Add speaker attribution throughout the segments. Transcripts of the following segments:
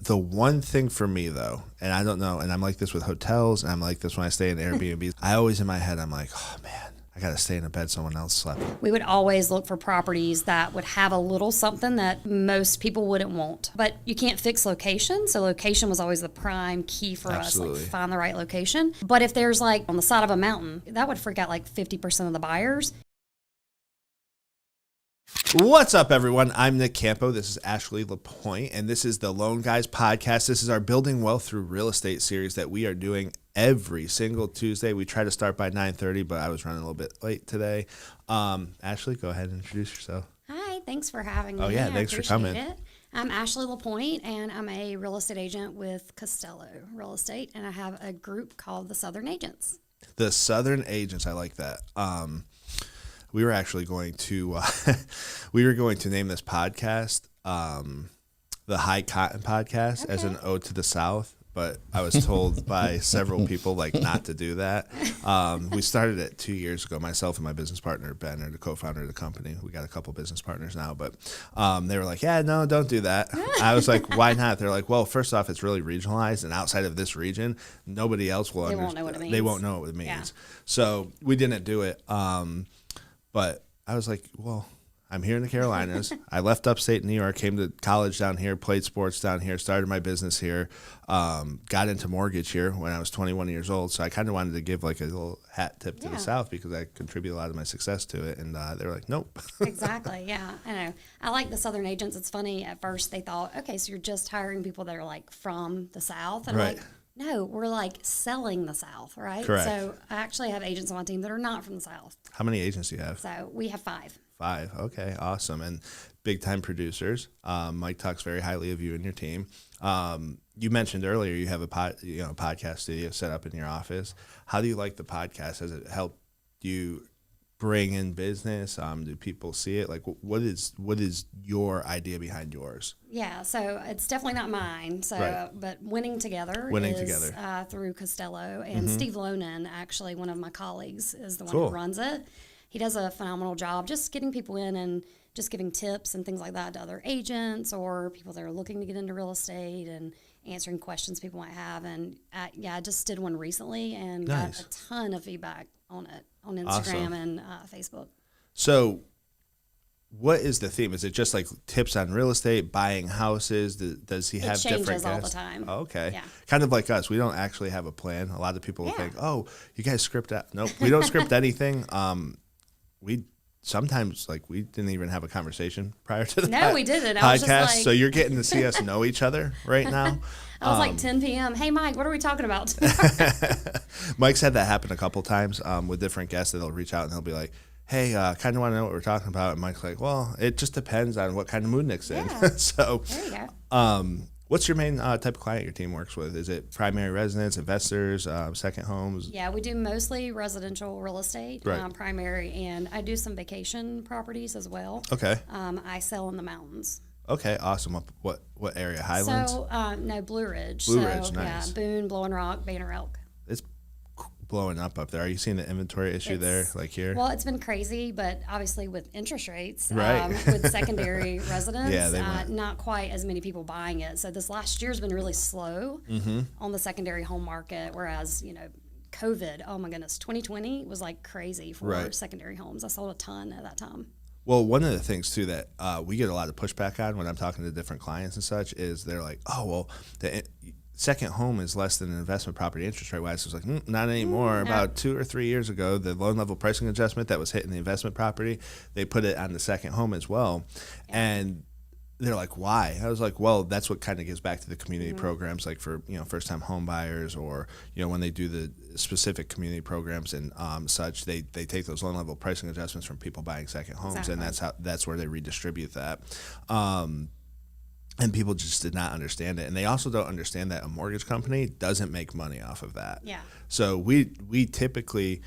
Speaker 1: The one thing for me though, and I don't know, and I'm like this with hotels, and I'm like this when I stay in Airbnb. I always in my head, I'm like, oh man, I got to stay in a bed someone else slept.
Speaker 2: We would always look for properties that would have a little something that most people wouldn't want. But you can't fix location, so location was always the prime key for
Speaker 1: Absolutely.
Speaker 2: us, like find the right location. But if there's like on the side of a mountain, that would freak out like 50% of the buyers.
Speaker 1: What's up, everyone? I'm Nick Campo. This is Ashley LaPointe, and this is the Loan Guys podcast. This is our Building Wealth Through Real Estate series that we are doing every single Tuesday. We try to start by 9:30, but I was running a little bit late today. Ashley, go ahead and introduce yourself.
Speaker 2: Hi, thanks for having me.
Speaker 1: Oh, yeah,
Speaker 2: I
Speaker 1: thanks for coming.
Speaker 2: appreciate it. I'm Ashley LaPointe, and I'm a real estate agent with Costello Real Estate, and I have a group called the Southern Agents.
Speaker 1: The Southern Agents, I like that. We were actually going to name this podcast the High Cotton Podcast as an ode to the South, but I was told by several people like not to do that. We started it 2 years ago. Myself and my business partner Ben are the co-founder of the company. We got a couple business partners now, but they were like, "Yeah, no, don't do that." I was like, "Why not?" They're like, "Well, first off, it's really regionalized, and outside of this region, nobody else will
Speaker 2: They won't know what it
Speaker 1: They
Speaker 2: means.
Speaker 1: won't know what it means."
Speaker 2: Yeah.
Speaker 1: So we didn't do it. But I was like, well, I'm here in the Carolinas. I left upstate New York, came to college down here, played sports down here, started my business here, got into mortgage here when I was 21 years old. So I kind of wanted to give like a little hat tip to the
Speaker 2: Yeah.
Speaker 1: South because I contribute a lot of my success to it. And they were like, nope.
Speaker 2: Exactly, yeah. I know. I like the Southern Agents. It's funny, at first they thought, okay, so you're just hiring people that are like from the South. And I'm
Speaker 1: Right.
Speaker 2: like, no, we're like selling the South, right?
Speaker 1: Correct.
Speaker 2: So I actually have agents on my team that are not from the South.
Speaker 1: How many agents do you have?
Speaker 2: So we have 5.
Speaker 1: 5. Okay, awesome. And big time producers. Mike talks very highly of you and your team. You mentioned earlier you have a podcast studio set up in your office. How do you like the podcast? Has it helped you bring in business? Do people see it? Like, what is your idea behind yours?
Speaker 2: Yeah, so it's definitely not mine. So,
Speaker 1: Right.
Speaker 2: but Winning Together
Speaker 1: Winning
Speaker 2: is
Speaker 1: Together.
Speaker 2: Through Costello. And Steve Lonan, actually one of my colleagues, is the one
Speaker 1: Cool.
Speaker 2: who runs it. He does a phenomenal job just getting people in and just giving tips and things like that to other agents or people that are looking to get into real estate and answering questions people might have. And I just did one recently and
Speaker 1: Nice.
Speaker 2: got a ton of feedback on it on Instagram
Speaker 1: Awesome.
Speaker 2: and Facebook.
Speaker 1: So, what is the theme? Is it just like tips on real estate, buying houses? Does he have different
Speaker 2: changes all the
Speaker 1: guests?
Speaker 2: time.
Speaker 1: Oh, okay.
Speaker 2: Yeah.
Speaker 1: Kind of like us. We don't actually have a plan. A lot of people
Speaker 2: Yeah.
Speaker 1: think, oh, you guys script out. Nope, we don't script anything. We sometimes, like, we didn't even have a conversation prior to the
Speaker 2: No, we didn't. I was
Speaker 1: podcast.
Speaker 2: just like-
Speaker 1: So you're getting to see us know each other right now.
Speaker 2: I was like 10 p.m. Hey, Mike, what are we talking about?
Speaker 1: Mike's had that happen a couple times with different guests that they'll reach out and they'll be like, hey, kind of want to know what we're talking about. And Mike's like, well, it just depends on what kind of mood Nick's in.
Speaker 2: Yeah.
Speaker 1: So
Speaker 2: There you go.
Speaker 1: what's your main type of client your team works with? Is it primary residents, investors, second homes?
Speaker 2: Yeah, we do mostly residential real estate,
Speaker 1: Right.
Speaker 2: Primary, and I do some vacation properties as well.
Speaker 1: Okay.
Speaker 2: I sell in the mountains.
Speaker 1: Okay, awesome. What area? Highlands?
Speaker 2: So, no, Blue Ridge.
Speaker 1: Blue
Speaker 2: so,
Speaker 1: Ridge, nice.
Speaker 2: Yeah, Boone, Blowing Rock, Banner Elk.
Speaker 1: It's blowing up there. Are you seeing the inventory issue there,
Speaker 2: It's-
Speaker 1: like here?
Speaker 2: Well, it's been crazy, but obviously with interest rates,
Speaker 1: Right.
Speaker 2: with secondary residents,
Speaker 1: Yeah, they went.
Speaker 2: not quite as many people buying it. So this last year's been really slow on the secondary home market, whereas, COVID, oh my goodness, 2020 was like crazy for
Speaker 1: Right.
Speaker 2: secondary homes. I sold a ton at that time.
Speaker 1: Well, one of the things too that we get a lot of pushback on when I'm talking to different clients and such is they're like, "Oh, well, the second home is less than an investment property interest rate wise." It's like, not anymore. About 2 or 3 years ago, the loan level pricing adjustment that was hitting the investment property, they put it on the second home as well, and they're like, why? I was like, well, that's what kind of gives back to the community programs, like for first time home buyers, or when they do the specific community programs and such, they take those loan level pricing adjustments from people buying second homes, and that's where they redistribute that. And people just did not understand it, and they also don't understand that a mortgage company doesn't make money off of that.
Speaker 2: Yeah.
Speaker 1: So we typically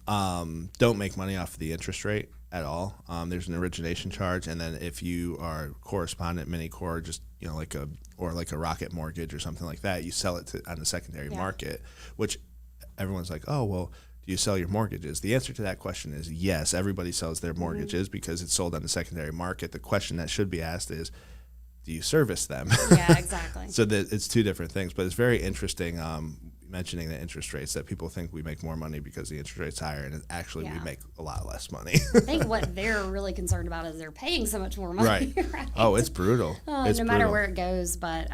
Speaker 1: don't make money off of the interest rate at all. There's an origination charge, and then if you are correspondent, mini core, just like a Rocket Mortgage or something like that, you sell it on the secondary market, which everyone's like, oh well, do you sell your mortgages? The answer to that question is yes. Everybody sells their mortgages because it's sold on the secondary market. The question that should be asked is, do you service them?
Speaker 2: Yeah, exactly.
Speaker 1: So that it's two different things, but it's very interesting. Mentioning the interest rates, that people think we make more money because the interest rate's higher, and actually we
Speaker 2: Yeah.
Speaker 1: make a lot less money.
Speaker 2: I think what they're really concerned about is they're paying so much more money.
Speaker 1: Right.
Speaker 2: Right.
Speaker 1: Oh, it's brutal. It's
Speaker 2: no matter
Speaker 1: brutal.
Speaker 2: where it goes. But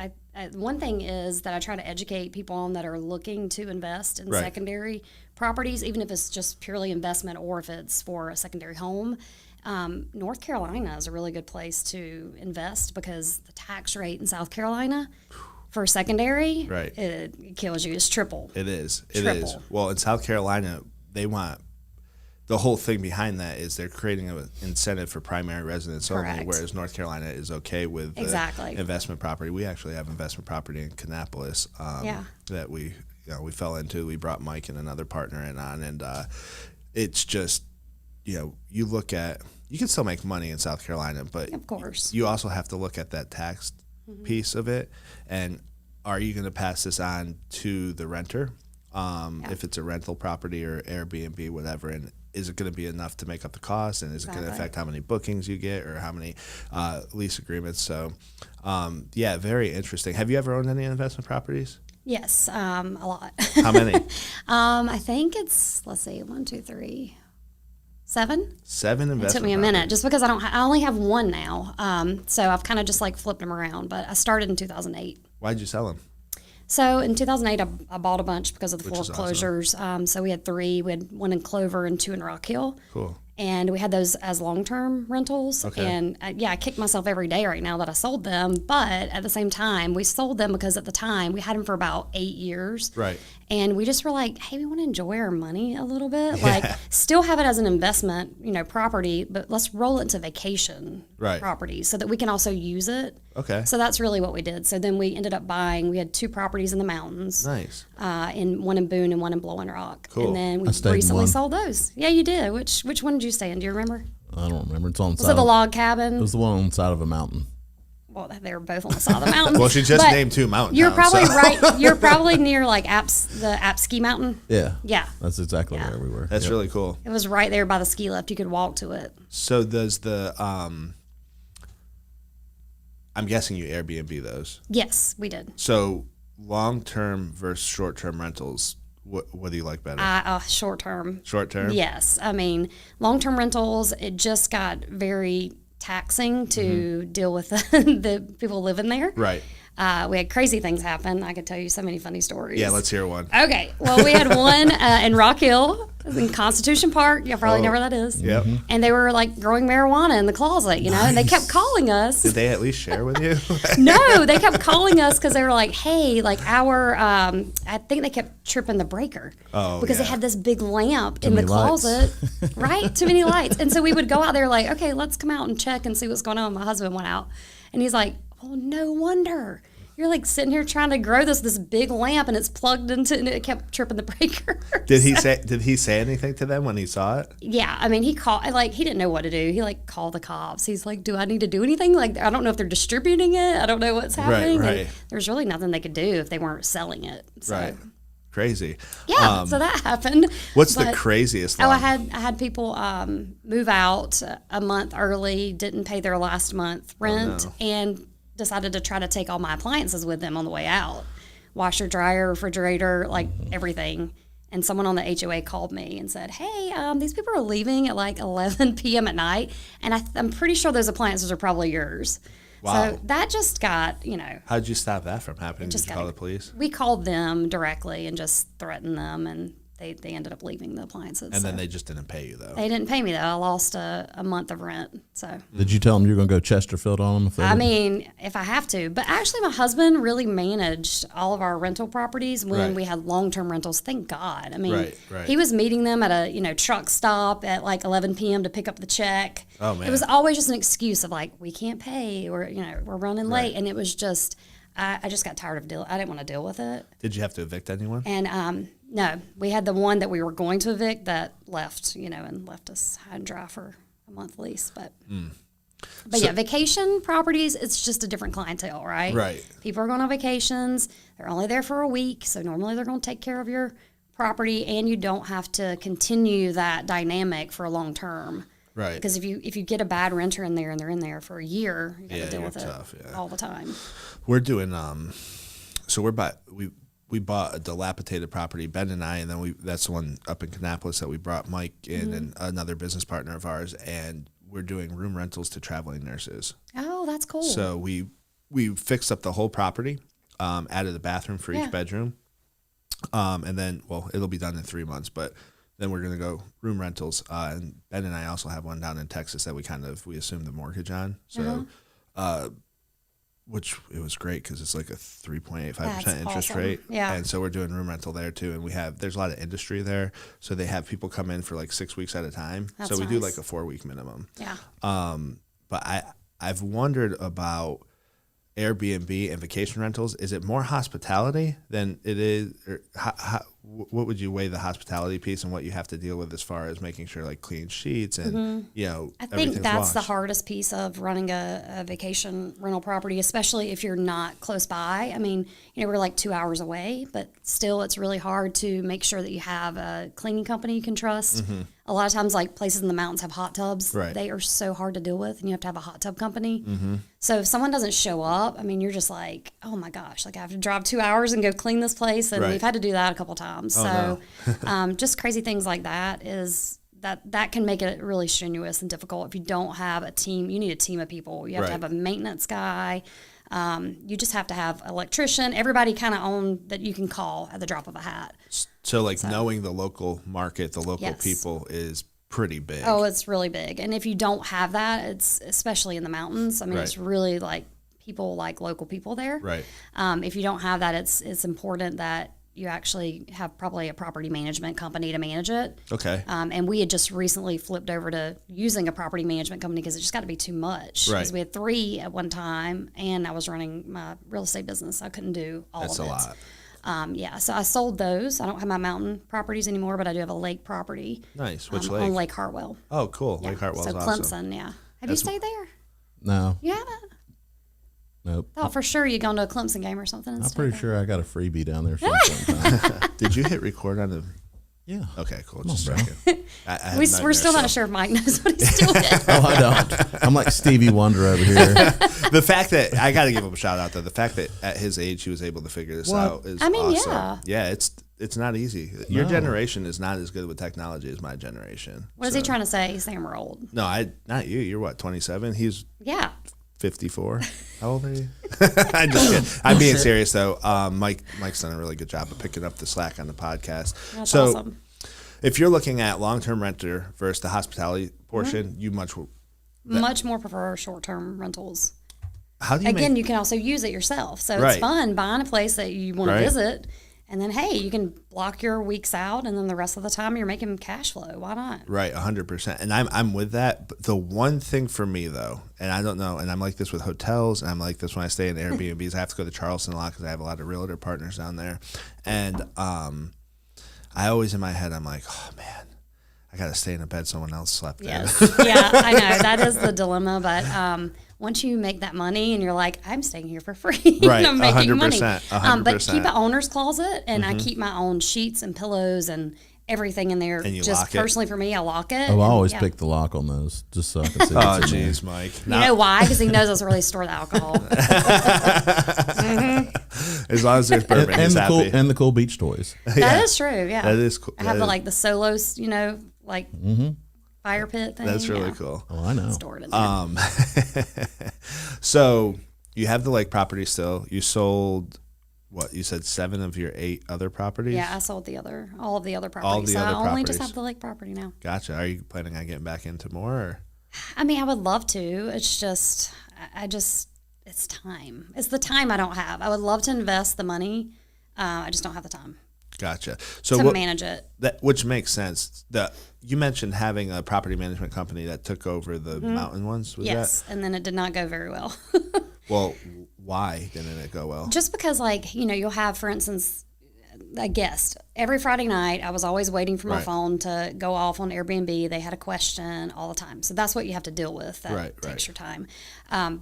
Speaker 2: one thing is that I try to educate people on that are looking to invest in
Speaker 1: Right.
Speaker 2: secondary properties, even if it's just purely investment or if it's for a secondary home. North Carolina is a really good place to invest because the tax rate in South Carolina for secondary,
Speaker 1: Right.
Speaker 2: it kills you. It's triple.
Speaker 1: It is. It is.
Speaker 2: Triple.
Speaker 1: Well, in South Carolina, they want the whole thing behind that is they're creating an incentive for primary residents only,
Speaker 2: Correct.
Speaker 1: whereas North Carolina is okay with the
Speaker 2: Exactly.
Speaker 1: investment property. We actually have investment property in Kannapolis
Speaker 2: Yeah.
Speaker 1: that we fell into. We brought Mike and another partner in on, and it's just, you look at, you can still make money in South Carolina, but
Speaker 2: Of course.
Speaker 1: you also have to look at that tax piece of it, and are you going to pass this on to the renter if it's a rental property or Airbnb, whatever, and is it going to be enough to make up the cost, and is it going to
Speaker 2: Exactly.
Speaker 1: affect how many bookings you get or how many lease agreements? So very interesting. Have you ever owned any investment properties?
Speaker 2: Yes, a lot.
Speaker 1: How many?
Speaker 2: I think it's, let's see, 1, 2, 3, 7.
Speaker 1: 7 investment
Speaker 2: It took me a
Speaker 1: properties.
Speaker 2: minute just because I only have one now. So I've kind of just like flipped them around, but I started in 2008.
Speaker 1: Why'd you sell them?
Speaker 2: So in 2008, I bought a bunch because of the
Speaker 1: Which is awesome.
Speaker 2: foreclosures. So we had 3. We had 1 in Clover and 2 in Rock Hill.
Speaker 1: Cool.
Speaker 2: And we had those as long-term rentals.
Speaker 1: Okay.
Speaker 2: And I kick myself every day right now that I sold them. But at the same time, we sold them because at the time we had them for about 8 years.
Speaker 1: Right.
Speaker 2: And we just were like, hey, we want to enjoy our money a little bit. Like, still have it as an investment, property, but let's roll it into vacation
Speaker 1: Right.
Speaker 2: property so that we can also use it.
Speaker 1: Okay.
Speaker 2: So that's really what we did. So then we ended up we had 2 properties in the mountains,
Speaker 1: Nice.
Speaker 2: in one in Boone and one in Blowing Rock.
Speaker 1: Cool.
Speaker 2: And then
Speaker 3: I
Speaker 2: we
Speaker 3: stayed in
Speaker 2: recently
Speaker 3: one.
Speaker 2: sold those. Yeah, you did. Which one did you stay in? Do you remember?
Speaker 3: I don't remember. It's on the
Speaker 2: Was
Speaker 3: side.
Speaker 2: it the
Speaker 3: of-
Speaker 2: log cabin?
Speaker 3: It was the one on the side of a mountain.
Speaker 2: Well, they were both on the side of the mountain.
Speaker 1: Well, she just
Speaker 2: But
Speaker 1: named 2 mountain
Speaker 2: You're
Speaker 1: towns,
Speaker 2: probably
Speaker 1: so-
Speaker 2: right. You're probably near like the App Ski Mountain.
Speaker 3: Yeah.
Speaker 2: Yeah.
Speaker 3: That's exactly
Speaker 2: Yeah.
Speaker 3: where we were.
Speaker 1: That's
Speaker 3: Yep.
Speaker 1: really cool.
Speaker 2: It was right there by the ski lift. You could walk to it.
Speaker 1: So does the I'm guessing you Airbnb those.
Speaker 2: Yes, we did.
Speaker 1: So long-term versus short-term rentals, what do you like better?
Speaker 2: Short term.
Speaker 1: Short-term?
Speaker 2: Yes. I mean, long term rentals, it just got very taxing to deal with the people living there.
Speaker 1: Right.
Speaker 2: We had crazy things happen. I could tell you so many funny stories.
Speaker 1: Yeah, let's hear one.
Speaker 2: Okay. Well, we had one in Rock Hill in Constitution Park. You probably know where that is.
Speaker 1: Yep.
Speaker 2: And they were like growing marijuana in the closet, and they kept calling us.
Speaker 1: Did they at least share with you?
Speaker 2: No, they kept calling us because they were like, hey, like I think they kept tripping the breaker.
Speaker 1: Oh,
Speaker 2: because
Speaker 1: yeah.
Speaker 2: they had this big lamp in the
Speaker 3: many lights.
Speaker 2: closet, right? Too many lights. And so we would go out there like, okay, let's come out and check and see what's going on. My husband went out and he's like, oh, no wonder. You're like sitting here trying to grow this big lamp and it's plugged into, and it kept tripping the breaker.
Speaker 1: Did he say anything to them when he saw it?
Speaker 2: Yeah, I mean, he didn't know what to do. He called the cops. He's like, do I need to do anything? Like, I don't know if they're distributing it. I don't know what's happening.
Speaker 1: right.
Speaker 2: And there's really nothing they could do if they weren't selling it. So,
Speaker 1: Right. Crazy.
Speaker 2: yeah, so that happened.
Speaker 1: What's the
Speaker 2: But-
Speaker 1: craziest
Speaker 2: Oh,
Speaker 1: long-
Speaker 2: I had people move out a month early, didn't pay their last month rent,
Speaker 1: no.
Speaker 2: and decided to try to take all my appliances with them on the way out. Washer, dryer, refrigerator, like everything. And someone on the HOA called me and said, hey, these people are leaving at like 11 p.m. at night, and I'm pretty sure those appliances are probably yours.
Speaker 1: Wow.
Speaker 2: So that just got,
Speaker 1: How'd you stop that from happening? Did
Speaker 2: just
Speaker 1: you
Speaker 2: got
Speaker 1: call the police?
Speaker 2: we called them directly and just threatened them, and they ended up leaving the appliances.
Speaker 1: And then
Speaker 2: so.
Speaker 1: they just didn't pay you though.
Speaker 2: They didn't pay me though. I lost a month of rent. So
Speaker 3: Did you tell them you're going to go Chesterfield on them? If they
Speaker 2: I
Speaker 3: didn't?
Speaker 2: mean, if I have to, but actually, my husband really managed all of our rental properties when
Speaker 1: Right.
Speaker 2: we had long-term rentals. Thank God. I mean,
Speaker 1: Right.
Speaker 2: he was meeting them at a truck stop at like 11 p.m. to pick up the check.
Speaker 1: Oh, man.
Speaker 2: It was always just an excuse of like, we can't pay, or we're running late, and it was just. I just got tired of I didn't want to deal with it.
Speaker 1: Did you have to evict anyone?
Speaker 2: And no, we had the one that we were going to evict that left, and left us high and dry for a month lease. But
Speaker 1: So-
Speaker 2: yeah, vacation properties, it's just a different clientele, right?
Speaker 1: Right.
Speaker 2: People are going on vacations. They're only there for a week, so normally they're going to take care of your property, and you don't have to continue that dynamic for a long term.
Speaker 1: Right.
Speaker 2: Because if you get a bad renter in there and they're in there for a year, you got
Speaker 1: Yeah,
Speaker 2: to deal
Speaker 1: you're
Speaker 2: with
Speaker 1: tough,
Speaker 2: it
Speaker 1: yeah.
Speaker 2: all the time.
Speaker 1: We're doing so we bought a dilapidated property, Ben and I, and then that's the one up in Kannapolis that we brought Mike in and another business partner of ours, and we're doing room rentals to traveling nurses.
Speaker 2: Oh, that's cool.
Speaker 1: So we fixed up the whole property, added the bathroom for
Speaker 2: Yeah.
Speaker 1: each bedroom, and then it'll be done in 3 months, but then we're gonna go room rentals, and Ben and I also have one down in Texas that we assumed the mortgage on, so. Which it was great because it's like a 3.85%
Speaker 2: That's
Speaker 1: interest
Speaker 2: awesome.
Speaker 1: rate.
Speaker 2: Yeah.
Speaker 1: And so we're doing room rental there too. And there's a lot of industry there. So they have people come in for like 6 weeks at a time.
Speaker 2: That's
Speaker 1: so we do
Speaker 2: nice.
Speaker 1: like a 4-week minimum.
Speaker 2: Yeah.
Speaker 1: But I've wondered about Airbnb and vacation rentals. Is it more hospitality than it is? Or what would you weigh the hospitality piece and what you have to deal with as far as making sure like clean sheets and,
Speaker 2: I think
Speaker 1: everything's
Speaker 2: that's the
Speaker 1: washed?
Speaker 2: hardest piece of running a vacation rental property, especially if you're not close by. I mean, we're like 2 hours away, but still it's really hard to make sure that you have a cleaning company you can trust. A lot of times, like places in the mountains have hot tubs.
Speaker 1: Right.
Speaker 2: They are so hard to deal with, and you have to have a hot tub company. So if someone doesn't show up, I mean, you're just like, oh my gosh, like I have to drive 2 hours and go clean this place. And
Speaker 1: Right.
Speaker 2: we've had to do that a couple times.
Speaker 1: Oh,
Speaker 2: So just crazy things like that is that can make it really strenuous and difficult if you don't have a team. You need a team of people. You have to
Speaker 1: Right.
Speaker 2: have a maintenance guy. You just have to have an electrician, everybody kind of on that you can call at the drop of a hat.
Speaker 1: So like knowing the local market, the local
Speaker 2: Yes.
Speaker 1: people is pretty big.
Speaker 2: Oh, it's really big. And if you don't have that, it's especially in the mountains. I mean,
Speaker 1: Right.
Speaker 2: it's really like people like local people there.
Speaker 1: Right.
Speaker 2: If you don't have that, it's important that you actually have probably a property management company to manage it.
Speaker 1: Okay.
Speaker 2: And we had just recently flipped over to using a property management company because it just got to be too much.
Speaker 1: Right.
Speaker 2: Because we had 3 at one time, and I was running my real estate business. I couldn't do all
Speaker 1: That's
Speaker 2: of
Speaker 1: a
Speaker 2: it.
Speaker 1: lot.
Speaker 2: Yeah, so I sold those. I don't have my mountain properties anymore, but I do have a lake property
Speaker 1: Nice. Which
Speaker 2: on
Speaker 1: lake?
Speaker 2: Lake Hartwell.
Speaker 1: Oh, cool. Lake Hartwell's
Speaker 2: So
Speaker 1: awesome.
Speaker 2: Clemson, yeah. Have you
Speaker 1: That's-
Speaker 2: stayed there?
Speaker 3: No,
Speaker 2: You haven't?
Speaker 3: nope.
Speaker 2: Thought for sure you'd gone to a Clemson game or something. and
Speaker 3: I'm
Speaker 2: stayed
Speaker 3: pretty
Speaker 2: there.
Speaker 3: sure I got a freebie down there sometime.
Speaker 1: Did you hit record on the?
Speaker 3: Yeah.
Speaker 1: Okay, cool.
Speaker 3: Come on,
Speaker 1: Just
Speaker 3: bro.
Speaker 1: checking. I have
Speaker 2: We're
Speaker 1: nightmares,
Speaker 2: still
Speaker 1: so-
Speaker 2: not sure if Mike knows what he's doing.
Speaker 3: Oh, I don't. I'm like Stevie Wonder over here.
Speaker 1: The fact that I got to give him a shout out though. The fact that at his age he was able to figure this
Speaker 3: What?
Speaker 1: out is
Speaker 2: I mean,
Speaker 1: awesome.
Speaker 2: yeah.
Speaker 1: Yeah, it's not easy. Your
Speaker 3: No.
Speaker 1: generation is not as good with technology as my generation.
Speaker 2: What is he trying to say? He's saying we're old.
Speaker 1: No, not you. You're what, 27? He's
Speaker 2: Yeah.
Speaker 1: 54. How old are you? I'm just kidding. I'm being serious though. Mike's done a really good job of picking up the slack on the podcast.
Speaker 2: That's
Speaker 1: so
Speaker 2: awesome.
Speaker 1: if you're looking at long-term renter versus the hospitality portion, you
Speaker 2: Much more prefer short-term rentals.
Speaker 1: how do you
Speaker 2: Again,
Speaker 1: make,
Speaker 2: you can also use it yourself. So
Speaker 1: Right.
Speaker 2: it's fun buying a place that you want
Speaker 1: Right.
Speaker 2: to visit. And then, hey, you can block your weeks out, and then the rest of the time you're making cash flow. Why not?
Speaker 1: right, 100%. And I'm with that. But the one thing for me though, and I don't know, and I'm like this with hotels, and I'm like this when I stay in Airbnbs. I have to go to Charleston a lot because I have a lot of realtor partners down there, and I always in my head I'm like, oh man, I got to stay in a bed someone else slept in.
Speaker 2: Yes. Yeah, I know. That is the dilemma. But once you make that money and you're like, I'm staying here for free.
Speaker 1: Right,
Speaker 2: I'm making money.
Speaker 1: 100%,
Speaker 2: But
Speaker 1: 100%.
Speaker 2: keep an owner's closet, and I keep my own sheets and pillows and everything in there.
Speaker 1: And you
Speaker 2: Just
Speaker 1: lock it?
Speaker 2: personally for me, I lock it.
Speaker 3: Oh, I
Speaker 2: and,
Speaker 3: always
Speaker 2: yeah.
Speaker 3: pick the lock on those just so I can see.
Speaker 1: Oh
Speaker 3: what's in there.
Speaker 1: jeez, Mike.
Speaker 2: You know why? Because he knows that's where they store the alcohol.
Speaker 1: As long as there's bourbon,
Speaker 3: And
Speaker 1: he's
Speaker 3: the cool
Speaker 1: happy.
Speaker 3: and the cool beach toys.
Speaker 2: That is true. Yeah,
Speaker 1: That is cool.
Speaker 2: I have
Speaker 1: That is-
Speaker 2: like the solos, like fire pit thing.
Speaker 1: That's really
Speaker 2: yeah.
Speaker 1: cool.
Speaker 3: Oh, I know.
Speaker 2: Stored in there.
Speaker 1: So you have the lake property still. You sold what? You said 7 of your 8 other properties?
Speaker 2: Yeah, I sold all of the other properties.
Speaker 1: the
Speaker 2: So
Speaker 1: other
Speaker 2: I only just
Speaker 1: properties.
Speaker 2: have the lake property now.
Speaker 1: Gotcha. Are you planning on getting back into more? Or?
Speaker 2: I mean, I would love to. It's just, it's time. It's the time I don't have. I would love to invest the money. I just don't have the time
Speaker 1: Gotcha. So
Speaker 2: to
Speaker 1: what,
Speaker 2: manage it.
Speaker 1: which makes sense. You mentioned having a property management company that took over the mountain ones. Was
Speaker 2: Yes, and then it did not go very well.
Speaker 1: that? Well, why didn't it go well?
Speaker 2: Just because, you'll have, for instance, a guest. Every Friday night, I was always waiting for my
Speaker 1: Right.
Speaker 2: phone to go off on Airbnb. They had a question all the time. So that's what you have to deal with. That
Speaker 1: Right,
Speaker 2: takes
Speaker 1: right.
Speaker 2: your time.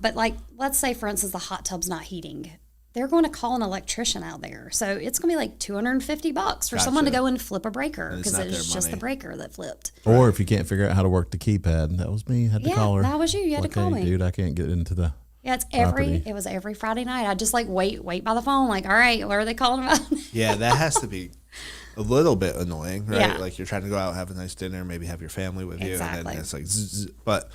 Speaker 2: But, let's say, for instance, the hot tub's not heating they're going to call an electrician out there. So it's going to be like $250 for someone to
Speaker 1: Gotcha.
Speaker 2: go and flip a breaker
Speaker 1: And it's
Speaker 2: because
Speaker 1: not
Speaker 2: it's
Speaker 1: their
Speaker 2: just the
Speaker 1: money.
Speaker 2: breaker that flipped.
Speaker 3: Or if you can't figure out how to work the keypad, that was me. Had to
Speaker 2: Yeah,
Speaker 3: call her.
Speaker 2: that was you. You had to
Speaker 3: Like,
Speaker 2: call
Speaker 3: hey,
Speaker 2: me.
Speaker 3: dude, I can't get into the.
Speaker 2: Yeah,
Speaker 3: Property.
Speaker 2: it was every Friday night. I'd just like wait by the phone, like, all right, what are they calling about?
Speaker 1: Yeah, that has to be a little bit annoying, right?
Speaker 2: Yeah.
Speaker 1: Like you're trying to go out, have a nice dinner, maybe have your family with you, and
Speaker 2: Exactly.
Speaker 1: then it's like, zzz, but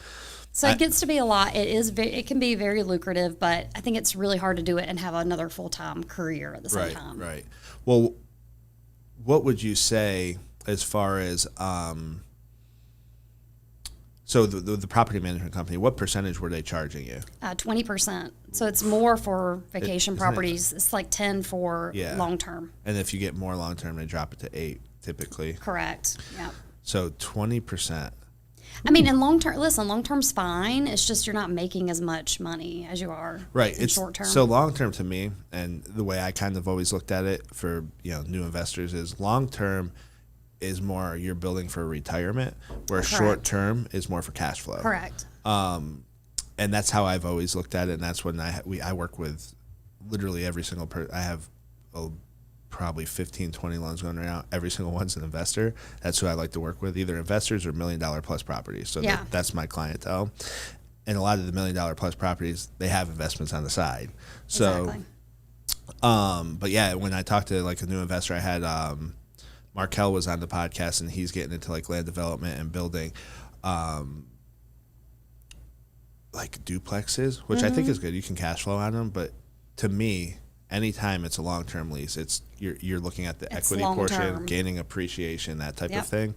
Speaker 2: So it gets to be a lot. It can be very lucrative, but I think it's really hard to do it and have another full-time career at the same
Speaker 1: right,
Speaker 2: time.
Speaker 1: right. Well, what would you say as far as so the property management company? What percentage were they charging you?
Speaker 2: 20%. So it's more for vacation
Speaker 1: isn't it-
Speaker 2: properties. It's like 10 for
Speaker 1: Yeah.
Speaker 2: long-term.
Speaker 1: And if you get more long term, they drop it to 8 typically.
Speaker 2: Correct. Yeah.
Speaker 1: So 20%.
Speaker 2: I mean, in long-term's fine. It's just you're not making as much money as you are
Speaker 1: Right.
Speaker 2: in
Speaker 1: It's
Speaker 2: short-term.
Speaker 1: so long term to me, and the way I kind of always looked at it for new investors is long term is more you're building for retirement, where
Speaker 2: Correct.
Speaker 1: short term is more for cash flow.
Speaker 2: Correct.
Speaker 1: And that's how I've always looked at it. And that's when I work with literally every single person. I have probably 15, 20 loans going right now. Every single one's an investor. That's who I like to work with, either investors or $1 million plus properties. So
Speaker 2: Yeah.
Speaker 1: that's my clientele. And a lot of the $1 million plus properties, they have investments on the side. So,
Speaker 2: Exactly.
Speaker 1: but yeah, when I talked to like a new investor, I had Markel was on the podcast, and he's getting into like land development and building like duplexes, which I
Speaker 2: Mm-hmm.
Speaker 1: think is good. You can cash flow on them, but to me, anytime it's a long term lease, it's you're looking at the
Speaker 2: It's
Speaker 1: equity portion,
Speaker 2: long-term.
Speaker 1: gaining appreciation, that type
Speaker 2: Yep.
Speaker 1: of thing.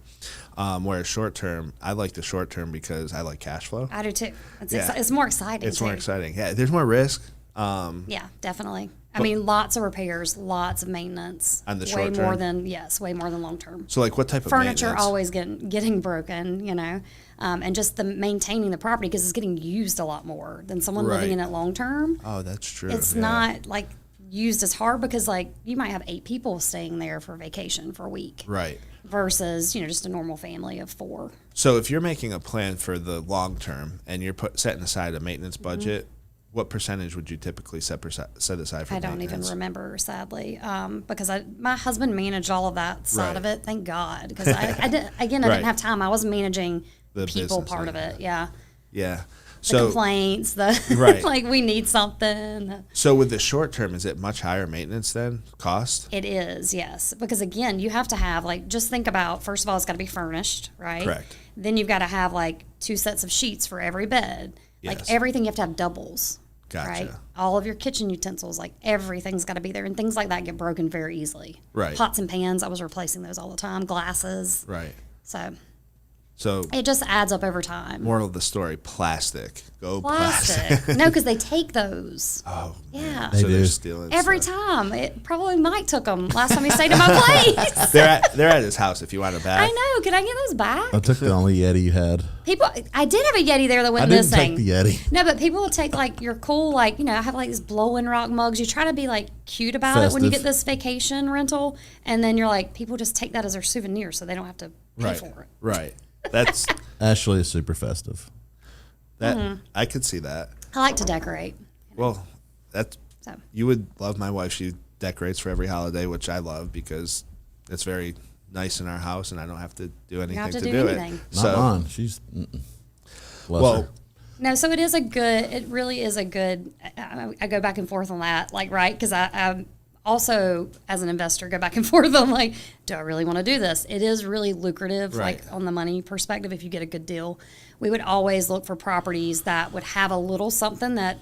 Speaker 1: Whereas short term, I like the short term because I like cash flow.
Speaker 2: I do too.
Speaker 1: Yeah.
Speaker 2: It's more exciting.
Speaker 1: It's more
Speaker 2: too.
Speaker 1: exciting. Yeah, there's more risk.
Speaker 2: Yeah, definitely. I mean, lots of repairs, lots of maintenance.
Speaker 1: On the
Speaker 2: way
Speaker 1: short
Speaker 2: more
Speaker 1: term?
Speaker 2: than way more than long term.
Speaker 1: So like, what type of
Speaker 2: Furniture
Speaker 1: maintenance?
Speaker 2: always getting broken, and just the maintaining the property because it's getting used a lot more than someone living
Speaker 1: Right.
Speaker 2: in it long term.
Speaker 1: Oh, that's true.
Speaker 2: It's
Speaker 1: yeah.
Speaker 2: not like used as hard because like you might have 8 people staying there for vacation for a week
Speaker 1: right.
Speaker 2: versus just a normal family of 4.
Speaker 1: So if you're making a plan for the long term and you're setting aside a maintenance
Speaker 2: Mm-hmm.
Speaker 1: budget, what percentage would you typically set aside for
Speaker 2: I don't even
Speaker 1: maintenance?
Speaker 2: remember, sadly, because my husband managed all of that side
Speaker 1: Right.
Speaker 2: of it. Thank God, because I didn't
Speaker 1: Right.
Speaker 2: have time. I was managing
Speaker 1: The
Speaker 2: people
Speaker 1: business
Speaker 2: part of
Speaker 1: side,
Speaker 2: it. Yeah,
Speaker 1: Yeah.
Speaker 2: the
Speaker 1: So
Speaker 2: complaints, the
Speaker 1: Right.
Speaker 2: like we need something.
Speaker 1: so with the short term, is it much higher maintenance then cost?
Speaker 2: It is, yes, because again, you have to have just think about first of all, it's got to be furnished, right?
Speaker 1: Correct.
Speaker 2: Then you've got to have 2 sets of sheets for every bed.
Speaker 1: Yes.
Speaker 2: Everything you have to have doubles.
Speaker 1: Gotcha.
Speaker 2: Right. All of your kitchen utensils, everything's got to be there, and things like that get broken very easily.
Speaker 1: Right.
Speaker 2: Pots and pans, I was replacing those all the time. Glasses.
Speaker 1: Right.
Speaker 2: So
Speaker 1: So
Speaker 2: it just adds up over time.
Speaker 1: moral of the story: plastic. Go plastic.
Speaker 2: Plastic. No, because they take those.
Speaker 1: Oh,
Speaker 2: Yeah.
Speaker 3: They
Speaker 1: so they're
Speaker 3: do.
Speaker 1: stealing
Speaker 2: Every
Speaker 1: stuff.
Speaker 2: time. It probably Mike took them last time he stayed at my place.
Speaker 1: They're at his house. If you want it back,
Speaker 2: I know. Can I get those back?
Speaker 3: I took the only Yeti you had.
Speaker 2: People, I did have a Yeti there that
Speaker 3: I
Speaker 2: went
Speaker 3: didn't
Speaker 2: missing.
Speaker 3: take the Yeti.
Speaker 2: No, but people will take your cool, I have these blowing rock mugs. You try to be cute about it when you
Speaker 3: Festive.
Speaker 2: get this vacation rental, and then you're people just take that as their souvenir so they don't have to pay
Speaker 1: right,
Speaker 2: for it.
Speaker 1: right. That's
Speaker 3: Ashley is super festive.
Speaker 1: that.
Speaker 2: Mm-hmm.
Speaker 1: I could see that.
Speaker 2: I like to decorate.
Speaker 1: Well, that's
Speaker 2: So
Speaker 1: you would love my wife. She decorates for every holiday, which I love because it's very nice in our house, and I don't have to do anything
Speaker 2: have to
Speaker 1: to
Speaker 2: do
Speaker 1: do
Speaker 2: anything.
Speaker 1: it.
Speaker 3: Not mine. She's bless
Speaker 1: well,
Speaker 3: her.
Speaker 2: no, so it really is a good. I go back and forth on that, right? Because I also, as an investor, go back and forth on do I really want to do this? It is really lucrative,
Speaker 1: Right.
Speaker 2: on the money perspective. If you get a good deal, we would always look for properties that would have a little something that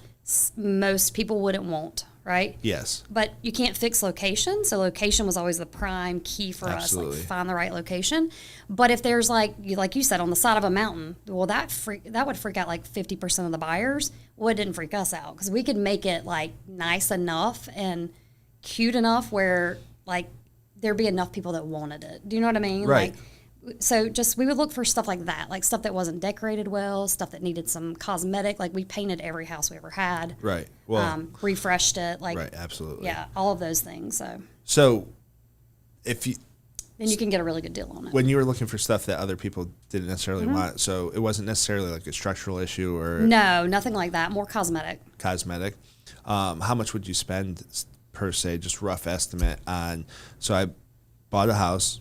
Speaker 2: most people wouldn't want, right?
Speaker 1: yes,
Speaker 2: But you can't fix location, so location was always the prime key for
Speaker 1: Absolutely.
Speaker 2: us, find the right location. But if there's like you said, on the side of a mountain, well, that would freak out 50% of the buyers. Well, it didn't freak us out because we could make it nice enough and cute enough where there'd be enough people that wanted it. Do you know what I mean?
Speaker 1: Right.
Speaker 2: So we would look for stuff like that, stuff that wasn't decorated well, stuff that needed some cosmetic. We painted every house we ever had.
Speaker 1: right. Well,
Speaker 2: Refreshed it,
Speaker 1: right, absolutely.
Speaker 2: yeah, all of those things.
Speaker 1: So, if you
Speaker 2: Then you can get a really good deal on it.
Speaker 1: when you were looking for stuff that other people didn't necessarily
Speaker 2: Mm-hmm.
Speaker 1: want, so it wasn't necessarily a structural issue or
Speaker 2: No, nothing like that. More cosmetic.
Speaker 1: cosmetic. how much would you spend per se, just rough estimate on? So I bought a house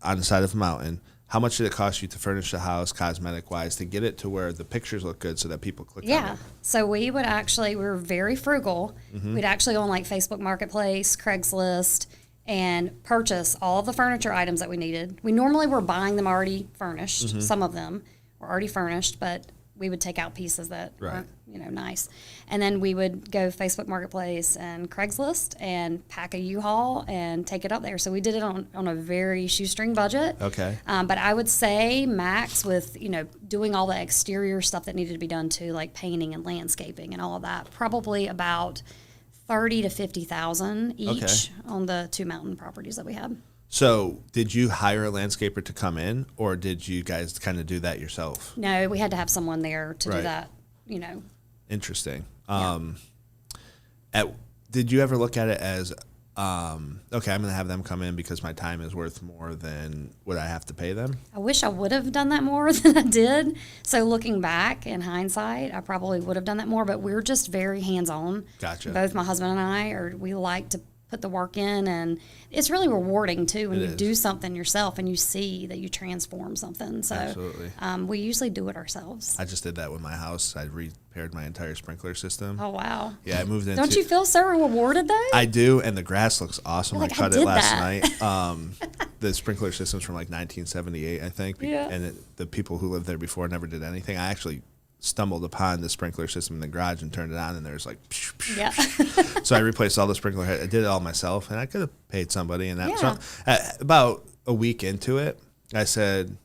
Speaker 1: on the side of a mountain. How much did it cost you to furnish the house, cosmetic wise, to get it to where the pictures look good so that people click on
Speaker 2: Yeah.
Speaker 1: it?
Speaker 2: So we were very frugal. We'd actually go on like Facebook Marketplace, Craigslist, and purchase all of the furniture items that we needed. We normally were buying them already furnished. Some of them were already furnished, but we would take out pieces that weren't, nice. And then we would go Facebook Marketplace and Craigslist and pack a U-Haul and take it up there. So we did it on a very shoestring budget.
Speaker 1: Okay.
Speaker 2: But I would say max with, doing all the exterior stuff that needed to be done too, like painting and landscaping and all of that, probably about 30 to 50,000 each on the 2 mountain properties that we had.
Speaker 1: So did you hire a landscaper to come in, or did you guys kind of do that yourself?
Speaker 2: No, we had to have someone there to do
Speaker 1: Right.
Speaker 2: that,
Speaker 1: Interesting.
Speaker 2: Yeah.
Speaker 1: Did you ever look at it as, okay, I'm going to have them come in because my time is worth more than what I have to pay them?
Speaker 2: I wish I would have done that more than I did. So looking back in hindsight, I probably would have done that more, but we're just very hands-on.
Speaker 1: Gotcha.
Speaker 2: Both my husband and I we like to put the work in, and it's really rewarding too when
Speaker 1: It
Speaker 2: you
Speaker 1: is.
Speaker 2: do something yourself and you see that you transform something. So
Speaker 1: Absolutely.
Speaker 2: we usually do it ourselves.
Speaker 1: I just did that with my house. I repaired my entire sprinkler system.
Speaker 2: Oh, wow.
Speaker 1: Yeah, I moved into.
Speaker 2: Don't you feel so rewarded though?
Speaker 1: I do, and the grass looks awesome.
Speaker 2: You're like,
Speaker 1: I cut
Speaker 2: I
Speaker 1: it
Speaker 2: did
Speaker 1: last
Speaker 2: that.
Speaker 1: night. The sprinkler system's from like 1978, I think.
Speaker 2: Yeah.
Speaker 1: And the people who lived there before never did anything. I actually stumbled upon the sprinkler system in the garage and turned it on, and there's like, psh, psh,
Speaker 2: Yeah.
Speaker 1: So I replaced all the sprinkler heads. I did it all myself, and I could have paid somebody. And that
Speaker 2: Yeah.
Speaker 1: so, about a week into it, I said,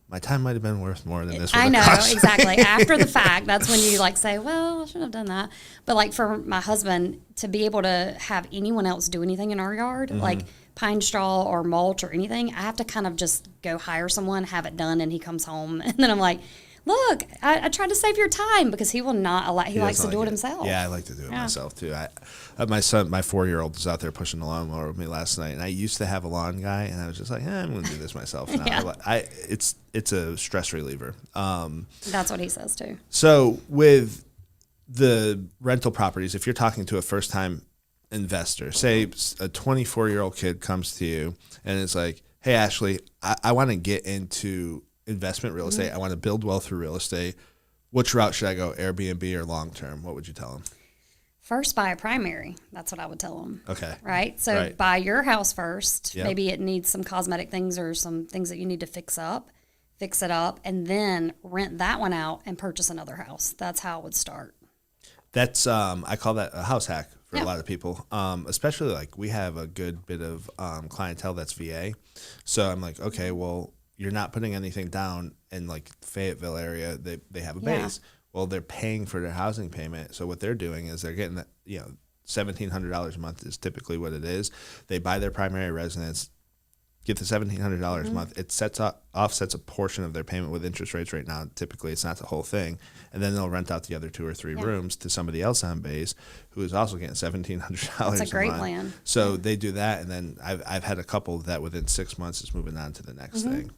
Speaker 1: my time might have been worth more than this would
Speaker 2: I
Speaker 1: have
Speaker 2: know,
Speaker 1: cost.
Speaker 2: exactly. After the fact, that's when you like say, well, I shouldn't have done that. But like for my husband to be able to have anyone else do anything in our yard, like pine straw or mulch or anything, I have to kind of just go hire someone, have it done, and he comes home. And then I'm like, look, I tried to save your time, because he will not allow, he likes to
Speaker 1: doesn't
Speaker 2: do
Speaker 1: like
Speaker 2: it himself.
Speaker 1: Yeah, I like to do it
Speaker 2: Yeah.
Speaker 1: myself too. My son, my 4-year-old, was out there pushing the lawnmower with me last night, and I used to have a lawn guy, and I was just like, I'm going to do this myself now.
Speaker 2: Yeah.
Speaker 1: It's a stress reliever.
Speaker 2: That's what he says too.
Speaker 1: So with the rental properties, if you're talking to a first-time investor, say a 24-year-old kid comes to you and is like, hey, Ashley, I want to get into investment real estate. I want to build wealth through real estate. Which route should I go, Airbnb or long-term? What would you tell them?
Speaker 2: First, buy a primary. That's what I would tell him.
Speaker 1: Okay.
Speaker 2: Right? So
Speaker 1: Right.
Speaker 2: buy your house first.
Speaker 1: Yep.
Speaker 2: Maybe it needs some cosmetic things or some things that you need to fix it up, and then rent that one out and purchase another house. That's how it would start.
Speaker 1: That's I call that a house hack for
Speaker 2: Yeah.
Speaker 1: a lot of people, especially like we have a good bit of clientele that's VA. So I'm like, okay, well, you're not putting anything down in like Fayetteville area. They have a
Speaker 2: Yeah.
Speaker 1: base. Well, they're paying for their housing payment. So what they're doing is they're getting that, $1,700 a month is typically what it is. They buy their primary residence, get the $1,700 a month. It offsets a portion of their payment with interest rates right now. Typically, it's not the whole thing, and then they'll rent out the other 2 or 3 rooms to somebody else on base who is also getting $1,700.
Speaker 2: That's a great
Speaker 1: month.
Speaker 2: plan.
Speaker 1: So they do that, and then I've had a couple that within 6 months is moving on to the next thing,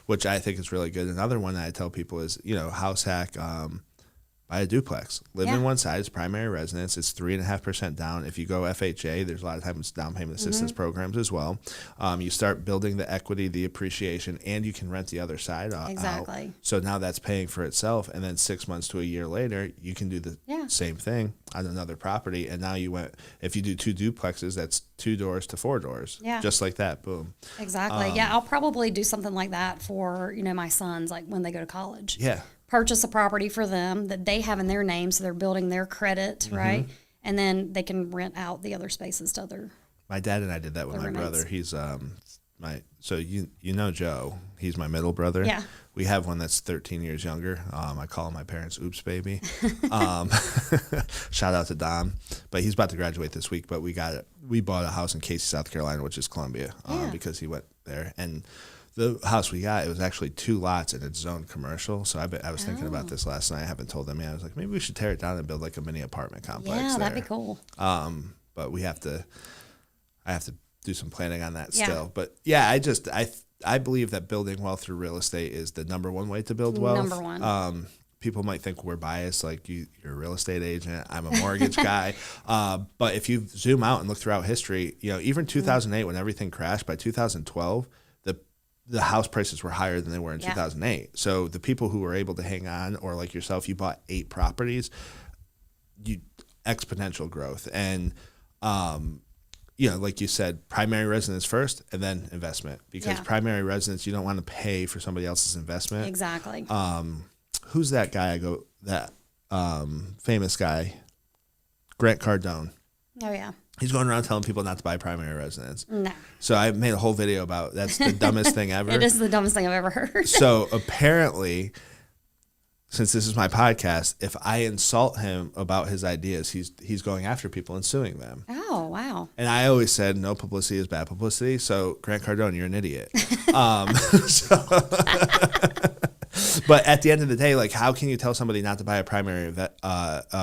Speaker 1: which I think is really good. Another one that I tell people is house hack. Buy a duplex. Live in
Speaker 2: Yeah.
Speaker 1: one side. It's primary residence. It's 3.5% down. If you go FHA, there's a lot of times down payment assistance programs as well. You start building the equity, the appreciation, and you can rent the other side out.
Speaker 2: Exactly.
Speaker 1: So now that's paying for itself. And then 6 months to a year later, you can do the
Speaker 2: Yeah.
Speaker 1: same thing on another property. And now if you do 2 duplexes, that's 2 doors to 4 doors.
Speaker 2: Yeah.
Speaker 1: Just like that. Boom.
Speaker 2: Exactly. Yeah, I'll probably do something like that for, my sons, like when they go to college.
Speaker 1: Yeah.
Speaker 2: Purchase a property for them that they have in their name, so they're building their credit, right? And then they can rent out the other spaces to other.
Speaker 1: My dad and I did that with
Speaker 2: The
Speaker 1: my
Speaker 2: roommates.
Speaker 1: brother. He's so you know Joe. He's my middle brother.
Speaker 2: Yeah.
Speaker 1: We have one that's 13 years younger. I call him my parents' oops baby. Shout out to Dom. But he's about to graduate this week. But we bought a house in Casey, South Carolina, which is Columbia,
Speaker 2: Yeah.
Speaker 1: because he went there. And the house we got, it was actually 2 lots and it's zoned commercial. So I was thinking about this last night. I haven't told them yet. I was like, maybe we should tear it down and build like a mini apartment complex.
Speaker 2: Yeah, that'd
Speaker 1: there.
Speaker 2: be cool.
Speaker 1: But I have to do some planning on that
Speaker 2: Yeah.
Speaker 1: still. But yeah, I believe that building wealth through real estate is the number one way to build wealth.
Speaker 2: Number one.
Speaker 1: people might think we're biased, like you're a real estate agent, I'm a mortgage guy. But if you zoom out and look throughout history, even 2008 when everything crashed, by 2012, the house prices were higher than they were in 2008. So the people who were able to hang on, or like yourself, you bought 8 properties, exponential growth. And, like you said, primary residence first and then investment, because primary residence, you don't want to pay for somebody else's investment.
Speaker 2: Exactly.
Speaker 1: Who's that guy? Famous guy, Grant Cardone.
Speaker 2: Oh yeah.
Speaker 1: He's going around telling people not to buy primary residence.
Speaker 2: No.
Speaker 1: So I made a whole video about that's the dumbest thing ever.
Speaker 2: It is the dumbest thing I've ever heard.
Speaker 1: So apparently, since this is my podcast, if I insult him about his ideas, he's going after people and suing them.
Speaker 2: Oh wow.
Speaker 1: And I always said no publicity is bad publicity. So Grant Cardone, you're an idiot. But at the end of the day, like, how can you tell somebody not to buy a primary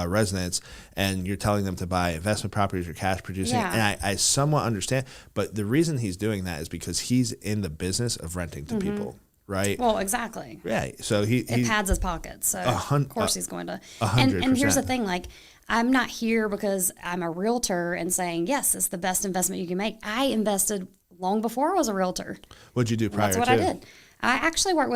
Speaker 1: residence, and you're telling them to buy investment properties or cash producing?
Speaker 2: Yeah.
Speaker 1: And I somewhat understand, but the reason he's doing that is because he's in the business of renting to people, right?
Speaker 2: Well, exactly.
Speaker 1: Right. So he
Speaker 2: It pads his pockets, so of course he's going to. And here's the thing, like, I'm not here because I'm a realtor and saying, yes, it's the best investment you can make. I invested long before I was a realtor.
Speaker 1: What'd you do prior to?
Speaker 2: That's what I did. I actually worked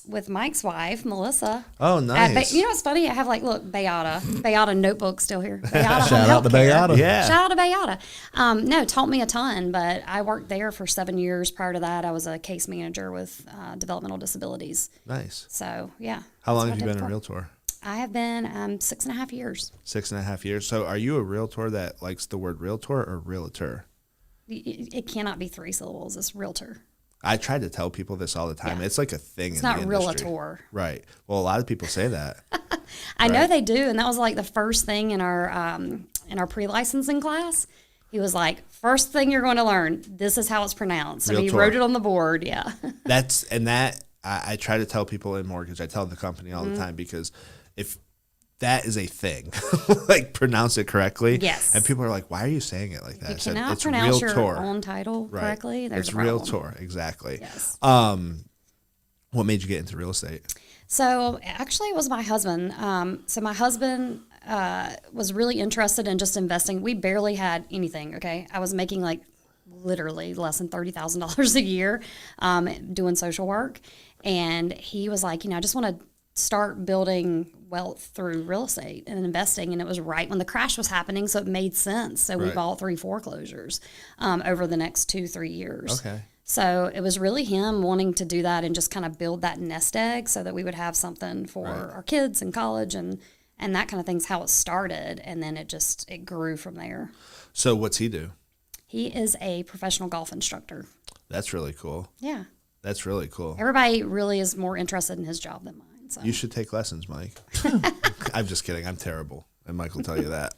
Speaker 2: with Mike's wife, Melissa.
Speaker 1: Oh, nice.
Speaker 2: You know what's funny? I have Bayada notebook still here. Bayada
Speaker 3: Shout out to Bayada.
Speaker 1: Yeah.
Speaker 2: Shout out to Bayada. No, taught me a ton, but I worked there for 7 years. Prior to that, I was a case manager with developmental disabilities.
Speaker 1: Nice.
Speaker 2: So, yeah.
Speaker 1: How long
Speaker 2: that's
Speaker 1: have you
Speaker 2: what I
Speaker 1: been a
Speaker 2: did before.
Speaker 1: realtor?
Speaker 2: I have been 6.5 years.
Speaker 1: 6.5 years. So are you a realtor that likes the word realtor or realtor?
Speaker 2: It cannot be 3 syllables. It's realtor.
Speaker 1: I try to tell people this all the time.
Speaker 2: Yeah.
Speaker 1: It's like a thing
Speaker 2: It's
Speaker 1: in
Speaker 2: not
Speaker 1: the industry.
Speaker 2: realtor.
Speaker 1: Right. Well, a lot of people say that.
Speaker 2: I know they do, and that was like the first thing in our pre-licensing class. He was like, first thing you're going to learn, this is how it's pronounced. And he
Speaker 1: Realtor.
Speaker 2: wrote it on the board. Yeah.
Speaker 1: I try to tell people in mortgage, I tell the company all the time, because if that is a thing, like, pronounce it correctly.
Speaker 2: Yes.
Speaker 1: And people are like, why are you saying it like that?
Speaker 2: You
Speaker 1: I said,
Speaker 2: cannot
Speaker 1: it's
Speaker 2: pronounce
Speaker 1: realtor.
Speaker 2: your own title
Speaker 1: Right.
Speaker 2: correctly. There's
Speaker 1: It's
Speaker 2: a problem.
Speaker 1: realtor, exactly.
Speaker 2: Yes.
Speaker 1: What made you get into real estate?
Speaker 2: So actually, it was my husband. So my husband was really interested in just investing. We barely had anything. Okay, I was making like literally less than $30,000 a year doing social work, and he was like, I just want to start building wealth through real estate and investing. And it was right when the crash was happening, so it made sense. So we
Speaker 1: Right.
Speaker 2: bought 3 foreclosures over the next 2-3 years.
Speaker 1: Okay.
Speaker 2: So it was really him wanting to do that and just kind of build that nest egg so that we would have something for our kids in college and that kind of thing's how it started. And then it grew from there.
Speaker 1: So what's he do?
Speaker 2: He is a professional golf instructor.
Speaker 1: That's really cool.
Speaker 2: Yeah.
Speaker 1: That's really cool.
Speaker 2: Everybody really is more interested in his job than mine. So.
Speaker 1: You should take lessons, Mike. I'm just kidding. I'm terrible. And Mike will tell you that.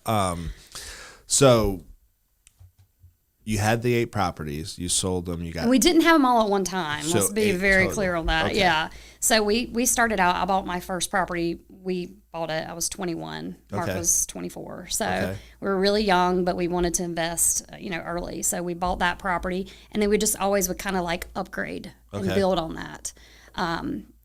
Speaker 1: So you had the 8 properties. You sold them. You got.
Speaker 2: And we didn't have them all at one time.
Speaker 1: So
Speaker 2: Let's be
Speaker 1: 8
Speaker 2: very
Speaker 1: total.
Speaker 2: clear on that.
Speaker 1: Okay.
Speaker 2: Yeah. So we started out. I bought my first property. We bought it. I was 21. Mark
Speaker 1: Okay.
Speaker 2: was 24. So
Speaker 1: Okay.
Speaker 2: we were really young, but we wanted to invest, early. So we bought that property, and then we just always would kind of like upgrade and
Speaker 1: Okay.
Speaker 2: build on that.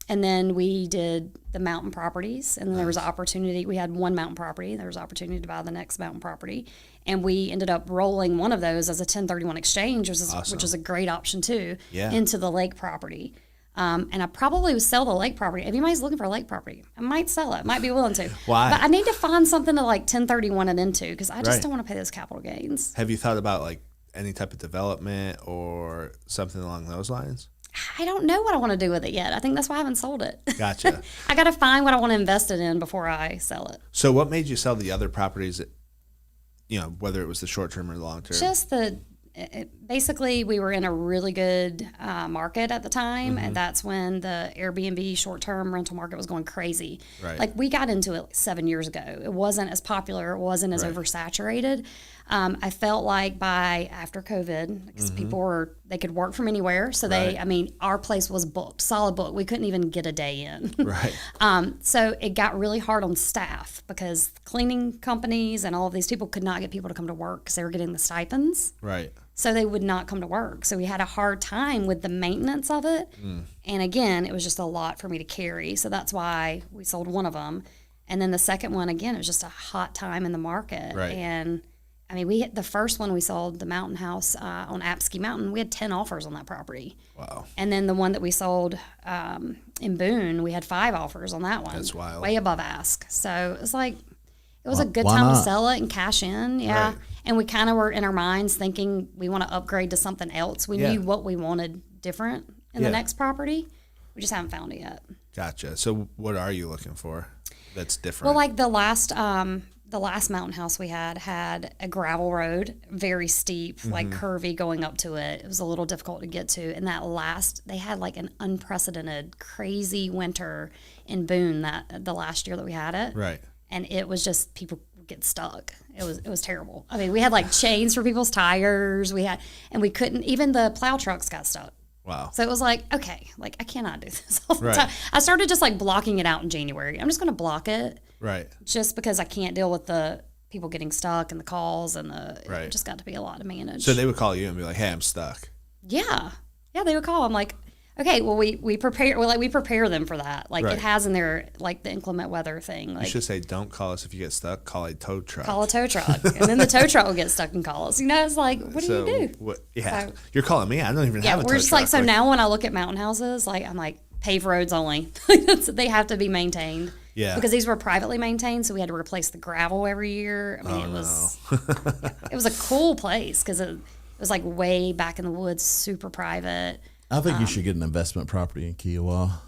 Speaker 2: And then we did the mountain properties, and then there was an opportunity. We had one mountain property. There was an opportunity to buy the next mountain property, and we ended up rolling one of those as a 1031 exchange, which is a great option too,
Speaker 1: Yeah.
Speaker 2: into the lake property. And I probably would sell the lake property. If anybody's looking for a lake property, I might sell it. Might be willing to.
Speaker 1: Why?
Speaker 2: But I need to find something to like 1031 it into because I just
Speaker 1: Right.
Speaker 2: don't want to pay those capital gains.
Speaker 1: Have you thought about like any type of development or something along those lines?
Speaker 2: I don't know what I want to do with it yet. I think that's why I haven't sold it.
Speaker 1: Gotcha.
Speaker 2: I got to find what I want to invest it in before I sell it.
Speaker 1: So what made you sell the other properties that, whether it was the short term or the long term?
Speaker 2: Just basically, we were in a really good market at the time,
Speaker 1: Mm-hmm.
Speaker 2: and that's when the Airbnb short-term rental market was going crazy.
Speaker 1: Right.
Speaker 2: Like we got into it 7 years ago. It wasn't as popular. It wasn't as
Speaker 1: Right.
Speaker 2: oversaturated. I felt like after COVID, because they could work from anywhere. So our place was booked, solid book. We couldn't even get a day in.
Speaker 1: Right.
Speaker 2: So it got really hard on staff because cleaning companies and all of these people could not get people to come to work because they were getting the stipends.
Speaker 1: Right.
Speaker 2: So they would not come to work. So we had a hard time with the maintenance of it. And again, it was just a lot for me to carry. So that's why we sold one of them. And then the second one, again, it was just a hot time in the market.
Speaker 1: Right.
Speaker 2: And I mean, we hit the first one we sold, the Mountain House on Apsky Mountain. We had 10 offers on that property.
Speaker 1: Wow.
Speaker 2: And then the one that we sold in Boone, we had 5 offers on that one.
Speaker 1: That's wild.
Speaker 2: Way above ask. So it was like, it was a good
Speaker 3: why
Speaker 2: time to
Speaker 3: not?
Speaker 2: sell it and cash in. Yeah.
Speaker 1: Right.
Speaker 2: And we kind of were in our minds thinking we want to upgrade to something else. We
Speaker 1: Yeah.
Speaker 2: knew what we wanted different in
Speaker 1: Yeah.
Speaker 2: the next property. We just haven't found it yet.
Speaker 1: Gotcha. So what are you looking for that's different?
Speaker 2: Well, like the last mountain house we had a gravel road, very steep, like curvy going up to it. It was a little difficult to get to. And they had like an unprecedented, crazy winter in Boone the last year that we had it.
Speaker 1: Right.
Speaker 2: And it was just people get stuck. It was terrible. I mean, we had like chains for people's tires. And we couldn't, even the plow trucks got stuck.
Speaker 1: Wow.
Speaker 2: So it was like, okay, like I cannot do this all the
Speaker 1: Right.
Speaker 2: time. I started just like blocking it out in January. I'm just going to block it
Speaker 1: Right.
Speaker 2: just because I can't deal with the people getting stuck and the calls and
Speaker 1: Right.
Speaker 2: it just got to be a lot to manage.
Speaker 1: So they would call you and be like, "Hey, I'm stuck."
Speaker 2: Yeah, they would call. I'm like, okay, well we prepare them for that. Like
Speaker 1: Right.
Speaker 2: it has in there like the inclement weather thing.
Speaker 1: You
Speaker 2: Like
Speaker 1: should say, "Don't call us if you get stuck. Call a tow truck."
Speaker 2: call a tow truck, and then the tow truck will get stuck and call us. You know, it's like, what do you do?
Speaker 1: What, yeah,
Speaker 2: So-
Speaker 1: you're calling me. I don't even
Speaker 2: Yeah,
Speaker 1: have a tow
Speaker 2: we're just
Speaker 1: truck.
Speaker 2: like, so now when I look at mountain houses, like I'm like, paved roads only. They have to be maintained.
Speaker 1: Yeah.
Speaker 2: Because these were privately maintained, so we had to replace the gravel every year. I mean, it was a cool place because it was like way back in the woods, super private.
Speaker 3: I think you should get an investment property in Kiowa.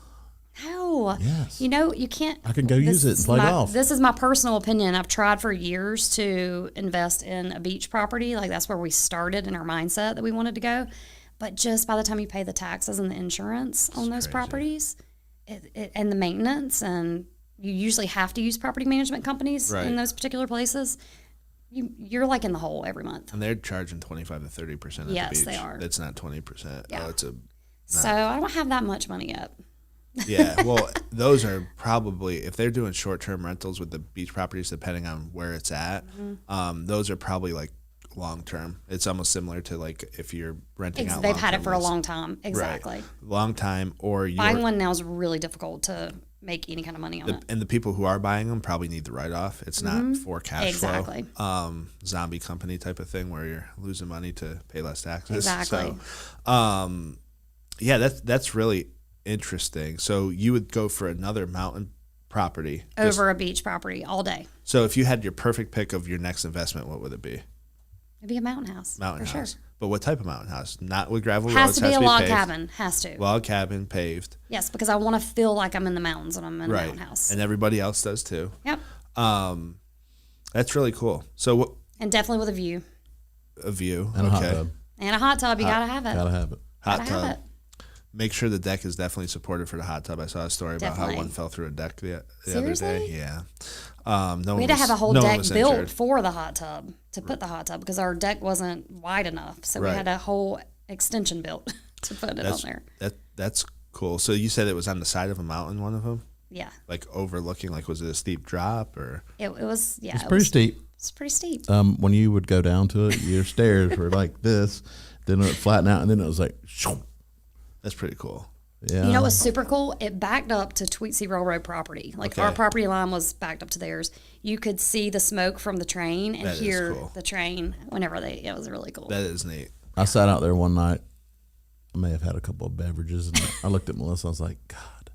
Speaker 2: How?
Speaker 3: Yes.
Speaker 2: You know, you can't.
Speaker 3: I can go use it and
Speaker 2: is
Speaker 3: play
Speaker 2: my-
Speaker 3: golf.
Speaker 2: This is my personal opinion. I've tried for years to invest in a beach property. Like that's where we started in our mindset that we wanted to go. But just by the time you pay the taxes and the insurance on those properties, and the maintenance, and you usually have to use property management companies
Speaker 1: Right.
Speaker 2: in those particular places. You're like in the hole every month.
Speaker 1: And they're charging 25 to 30% at
Speaker 2: Yes,
Speaker 1: the beach.
Speaker 2: they are.
Speaker 1: That's not 20%.
Speaker 2: Yeah.
Speaker 1: Oh, it's a
Speaker 2: So I don't have that much money yet.
Speaker 1: yeah. Well, those are probably, if they're doing short-term rentals with the beach properties, depending on where it's at, those are probably like long-term. It's almost similar to like if you're renting out.
Speaker 2: They've had it
Speaker 1: long-term
Speaker 2: for a
Speaker 1: lease.
Speaker 2: long time. Exactly.
Speaker 1: Right. Long time, or
Speaker 2: Buying
Speaker 1: you're,
Speaker 2: one now is really difficult to make any kind of money on it.
Speaker 1: and the people who are buying them probably need the write-off. It's not for cash
Speaker 2: Exactly.
Speaker 1: flow. Zombie company type of thing where you're losing money to pay less taxes.
Speaker 2: Exactly.
Speaker 1: So, yeah, that's really interesting. So you would go for another mountain property just-
Speaker 2: Over a beach property all day.
Speaker 1: So if you had your perfect pick of your next investment, what would it be?
Speaker 2: It'd be a mountain house.
Speaker 1: Mountain
Speaker 2: for
Speaker 1: house.
Speaker 2: Sure.
Speaker 1: But what type of mountain house? Not with gravel
Speaker 2: Has
Speaker 1: roads.
Speaker 2: to be a log
Speaker 1: paved.
Speaker 2: cabin. Has to.
Speaker 1: Log cabin, paved.
Speaker 2: Yes, because I want to feel like I'm in the mountains when I'm in a
Speaker 1: Right.
Speaker 2: mountain house.
Speaker 1: And everybody else does too.
Speaker 2: Yep.
Speaker 1: That's really cool. So what
Speaker 2: And definitely with a view.
Speaker 1: a view.
Speaker 3: And a hot
Speaker 1: okay.
Speaker 3: tub.
Speaker 2: And a hot tub. You gotta have it.
Speaker 3: Gotta have it.
Speaker 1: Hot
Speaker 2: Gotta
Speaker 1: tub.
Speaker 2: have it.
Speaker 1: Make sure the deck is definitely supported for the hot tub. I saw a story about how
Speaker 2: Definitely.
Speaker 1: one fell through a deck the other day.
Speaker 2: Seriously?
Speaker 1: Yeah. No
Speaker 2: We
Speaker 1: one
Speaker 2: had to have a whole
Speaker 1: no one
Speaker 2: deck
Speaker 1: was
Speaker 2: built
Speaker 1: injured.
Speaker 2: for the hot tub to put the hot tub because our deck wasn't wide enough. So
Speaker 1: Right.
Speaker 2: we had a whole extension built to put it on there.
Speaker 1: That's cool. So you said it was on the side of a mountain, one of them?
Speaker 2: Yeah.
Speaker 1: Like overlooking, like was it a steep drop or?
Speaker 2: It was, yeah.
Speaker 3: It's
Speaker 2: it
Speaker 3: pretty
Speaker 2: was,
Speaker 3: steep.
Speaker 2: It's pretty steep.
Speaker 3: When you would go down to it, your stairs were like this, then it would flatten out, and then it was like, shoom.
Speaker 1: That's pretty cool.
Speaker 3: Yeah.
Speaker 2: You know what's super cool? It backed up to Tweetsie Railroad property. Like our
Speaker 1: Okay.
Speaker 2: property line was backed up to theirs. You could see the smoke from the train and
Speaker 1: That is
Speaker 2: hear
Speaker 1: cool.
Speaker 2: the train whenever it was really cool.
Speaker 1: That is neat.
Speaker 3: I sat out there one night. I may have had a couple of beverages, and I looked at Melissa. I was like, God,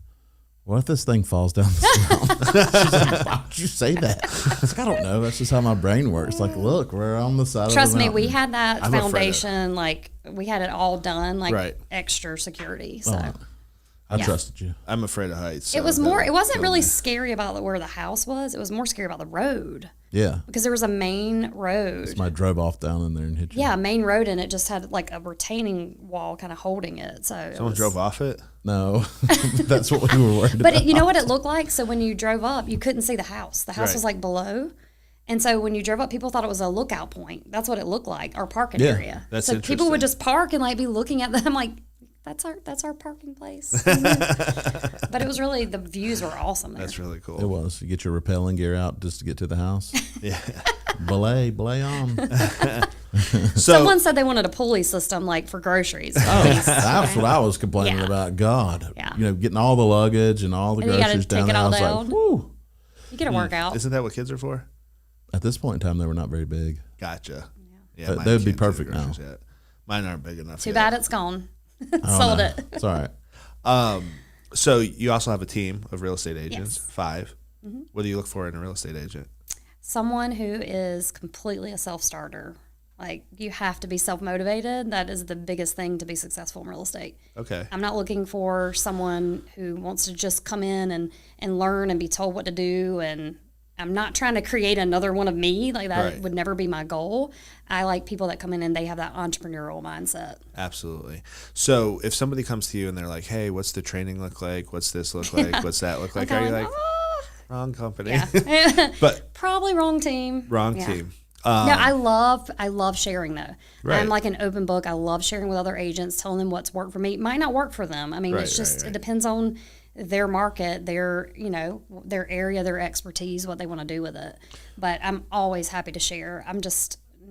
Speaker 3: what if this thing falls down this mountain? She's like, why would you say that? I was like, I don't know. That's just how my brain works. Like, look, we're on the side
Speaker 2: Trust
Speaker 3: of the
Speaker 2: me,
Speaker 3: mountain.
Speaker 2: we had that
Speaker 1: I'm afraid of-
Speaker 2: foundation, like we had it all done, like
Speaker 1: Right.
Speaker 2: extra security. So
Speaker 3: I
Speaker 2: yeah.
Speaker 3: trusted you.
Speaker 1: I'm afraid of heights.
Speaker 2: it
Speaker 1: so
Speaker 2: was
Speaker 1: that
Speaker 2: more.
Speaker 1: would
Speaker 2: It wasn't
Speaker 1: kill
Speaker 2: really
Speaker 1: me.
Speaker 2: scary about where the house was. It was more scary about the road
Speaker 3: Yeah.
Speaker 2: because there was a main road.
Speaker 3: Somebody drove off down in there and hit you.
Speaker 2: Yeah, main road, and it just had like a retaining wall kind of holding it. So it
Speaker 1: Someone
Speaker 2: was-
Speaker 1: drove off it.
Speaker 3: No, that's what we were worried
Speaker 2: But
Speaker 3: about.
Speaker 2: you know what it looked like? So when you drove up, you couldn't see the house. The house
Speaker 1: Right.
Speaker 2: was like below. And so when you drove up, people thought it was a lookout point. That's what it looked like, our parking
Speaker 3: Yeah,
Speaker 2: area.
Speaker 1: that's
Speaker 2: so people would
Speaker 1: interesting.
Speaker 2: just park and like be looking at them like, that's our parking place. But it was really, the views were awesome there.
Speaker 1: That's really cool.
Speaker 3: It was. You get your rappelling gear out just to get to the house.
Speaker 1: Yeah.
Speaker 3: belay on.
Speaker 1: So
Speaker 2: Someone said they wanted a pulley system like for groceries.
Speaker 3: Oh, that's what I was complaining
Speaker 2: Yeah.
Speaker 3: about. God,
Speaker 2: Yeah.
Speaker 3: getting all the luggage and all the
Speaker 2: And you gotta
Speaker 3: groceries down
Speaker 2: take it
Speaker 3: there. I
Speaker 2: all
Speaker 3: was like,
Speaker 2: down.
Speaker 3: whoo.
Speaker 2: You get a workout.
Speaker 1: isn't that what kids are for?
Speaker 3: At this point in time, they were not very big.
Speaker 1: Gotcha. Yeah,
Speaker 3: They
Speaker 1: mine
Speaker 3: would be
Speaker 1: can't do the
Speaker 3: perfect now.
Speaker 1: groceries yet. Mine aren't big enough.
Speaker 2: Too
Speaker 1: yet.
Speaker 2: bad it's gone.
Speaker 3: I
Speaker 2: Sold
Speaker 3: don't know.
Speaker 2: it.
Speaker 3: It's all right.
Speaker 1: So you also have a team of real estate agents,
Speaker 2: Yes.
Speaker 1: 5. What do you look for in a real estate agent?
Speaker 2: Someone who is completely a self-starter. Like, you have to be self-motivated. That is the biggest thing to be successful in real estate.
Speaker 1: Okay.
Speaker 2: I'm not looking for someone who wants to just come in and learn and be told what to do. And I'm not trying to create another one of me. Like, that
Speaker 1: Right.
Speaker 2: would never be my goal. I like people that come in and they have that entrepreneurial mindset.
Speaker 1: Absolutely. So if somebody comes to you and they're like, "Hey, what's the training look like? What's this look like? What's that look like?" Are you like, "Wrong company"?
Speaker 2: Yeah.
Speaker 1: But
Speaker 2: Probably wrong team.
Speaker 1: wrong
Speaker 2: Yeah.
Speaker 1: team.
Speaker 2: No, I love sharing though.
Speaker 1: Right.
Speaker 2: I'm like an open book. I love sharing with other agents, telling them what's worked for me. It might not work for them. I mean,
Speaker 1: Right,
Speaker 2: it's just
Speaker 1: right.
Speaker 2: it depends on their market, their their area, their expertise, what they want to do with it. But I'm always happy to share. I'm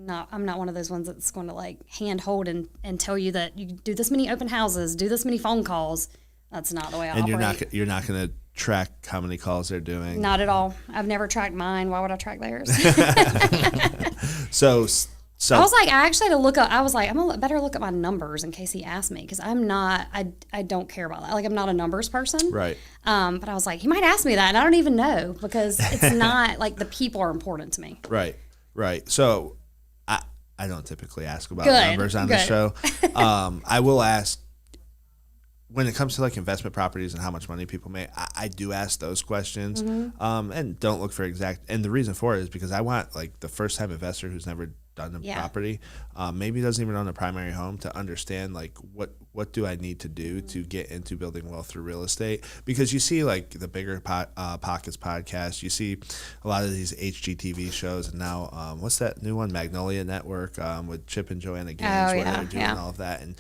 Speaker 2: not one of those ones that's going to like handhold and tell you that you do this many open houses, do this many phone calls. That's not the way I
Speaker 1: And
Speaker 2: operate.
Speaker 1: you're not going to track how many calls they're doing.
Speaker 2: Not at all. I've never tracked mine. Why would I track theirs?
Speaker 1: So
Speaker 2: I was like, I actually had to look up. I was like, better look at my numbers in case he asks me because I'm not. I don't care about that. Like, I'm not a numbers person.
Speaker 1: right.
Speaker 2: But I was like, he might ask me that, and I don't even know because it's not like the people are important to me.
Speaker 1: Right. Right. So I don't typically ask about
Speaker 2: Good,
Speaker 1: numbers on the
Speaker 2: good.
Speaker 1: show. I will ask when it comes to like investment properties and how much money people make. I do ask those questions,
Speaker 2: Mm-hmm.
Speaker 1: and don't look for exact. And the reason for it is because I want like the first time investor who's never done a
Speaker 2: Yeah.
Speaker 1: property, maybe doesn't even own a primary home, to understand like what do I need to do to get into building wealth through real estate. Because you see like the Bigger Pockets podcast, you see a lot of these HGTV shows, and now what's that new one, Magnolia Network, with Chip and Joanna Gaines,
Speaker 2: Oh,
Speaker 1: where
Speaker 2: yeah,
Speaker 1: they're doing
Speaker 2: yeah.
Speaker 1: all of that. And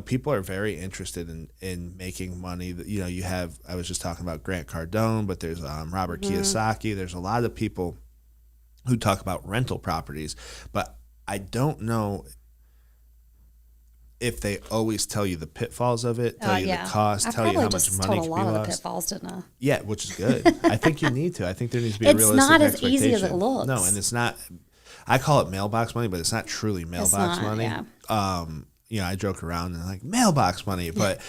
Speaker 1: people are very interested in making money. You have, I was just talking about Grant Cardone, but there's Robert
Speaker 2: Mm-hmm.
Speaker 1: Kiyosaki. There's a lot of people who talk about rental properties, but I don't know if they always tell you the pitfalls of it, tell you
Speaker 2: Yeah.
Speaker 1: the cost,
Speaker 2: I
Speaker 1: tell you
Speaker 2: probably
Speaker 1: how much
Speaker 2: just
Speaker 1: money
Speaker 2: told a
Speaker 1: can be
Speaker 2: lot of the
Speaker 1: lost.
Speaker 2: pitfalls, didn't I?
Speaker 1: Yeah, which is good. I think you need to. I think there needs to be a
Speaker 2: It's
Speaker 1: realistic
Speaker 2: not as easy as it
Speaker 1: expectation.
Speaker 2: looks.
Speaker 1: No, and it's not. I call it mailbox money, but it's not truly mailbox
Speaker 2: not,
Speaker 1: money.
Speaker 2: yeah.
Speaker 1: I joke around and like mailbox money, but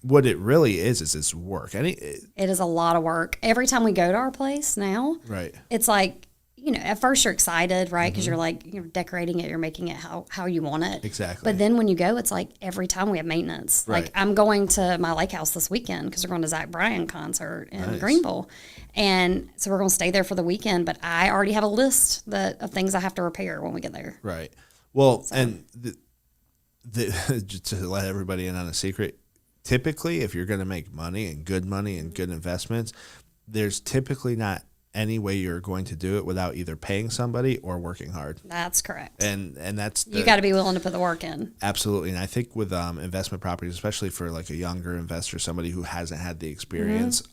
Speaker 1: what it really is it's work.
Speaker 2: It is a lot of work. Every time we go to our place now,
Speaker 1: Right.
Speaker 2: it's like, at first you're excited, right?
Speaker 1: Mm-hmm.
Speaker 2: Because you're like, you're decorating it, you're making it how you want it.
Speaker 1: Exactly.
Speaker 2: But then when you go, it's like every time we have maintenance.
Speaker 1: Right.
Speaker 2: Like, I'm going to my lake house this weekend because we're going to Zach Bryan concert in
Speaker 1: Nice.
Speaker 2: Greenville. And so we're going to stay there for the weekend, but I already have a list of things I have to repair when we get there.
Speaker 1: Right. Well, and just to let everybody in on a secret, typically, if you're going to make money and good investments, there's typically not any way you're going to do it without either paying somebody or working hard.
Speaker 2: That's correct.
Speaker 1: And that's
Speaker 2: You got to be willing to put the work in.
Speaker 1: absolutely. And I think with investment properties, especially for like a younger investor, somebody who hasn't had the experience,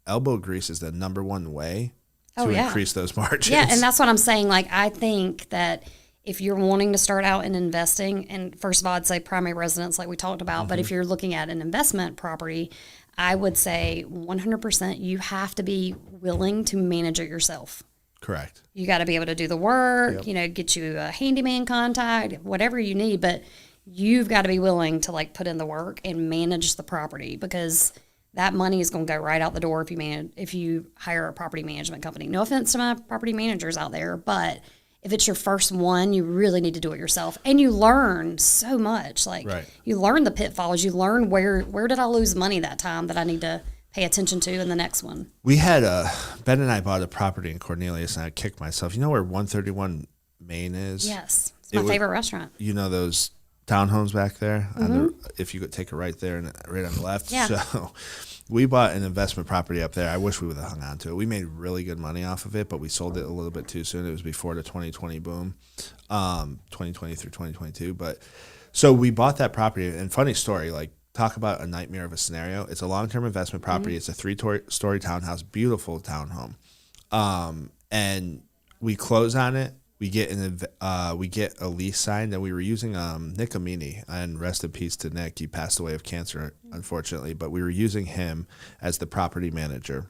Speaker 1: elbow grease is the number one way to
Speaker 2: Oh, yeah.
Speaker 1: increase those margins.
Speaker 2: Yeah, and that's what I'm saying. Like, I think that if you're wanting to start out in investing, and first of all, I'd say primary residence, like we talked about, but if you're looking at an investment property, I would say 100% you have to be willing to manage it yourself.
Speaker 1: Correct.
Speaker 2: You got to be able to do the work, get you a handyman contact, whatever you need, but you've got to be willing to like put in the work and manage the property because that money is going to go right out the door if you hire a property management company. No offense to my property managers out there, but if it's your first one, you really need to do it yourself. And you learn so much. Like
Speaker 1: Right.
Speaker 2: you learn the pitfalls. You learn where did I lose money that time that I need to pay attention to in the next one.
Speaker 1: We had Ben and I bought a property in Cornelius, and I kicked myself. You know where 131 Main is?
Speaker 2: Yes. It's my
Speaker 1: was-
Speaker 2: favorite restaurant.
Speaker 1: You know those townhomes back there? If you could take a right there and right on the left.
Speaker 2: Yeah.
Speaker 1: So we bought an investment property up there. I wish we would have hung on to it. We made really good money off of it, but we sold it a little bit too soon. It was before the 2020 boom, 2020 through 2022. But so we bought that property, and funny story, like talk about a nightmare of a scenario. It's a long-term investment property. It's a 3-story townhouse, beautiful townhome. And we close on it. We get a lease signed, and we were using Nick Amini, and rest in peace to Nick. He passed away of cancer, unfortunately, but we were using him as the property manager.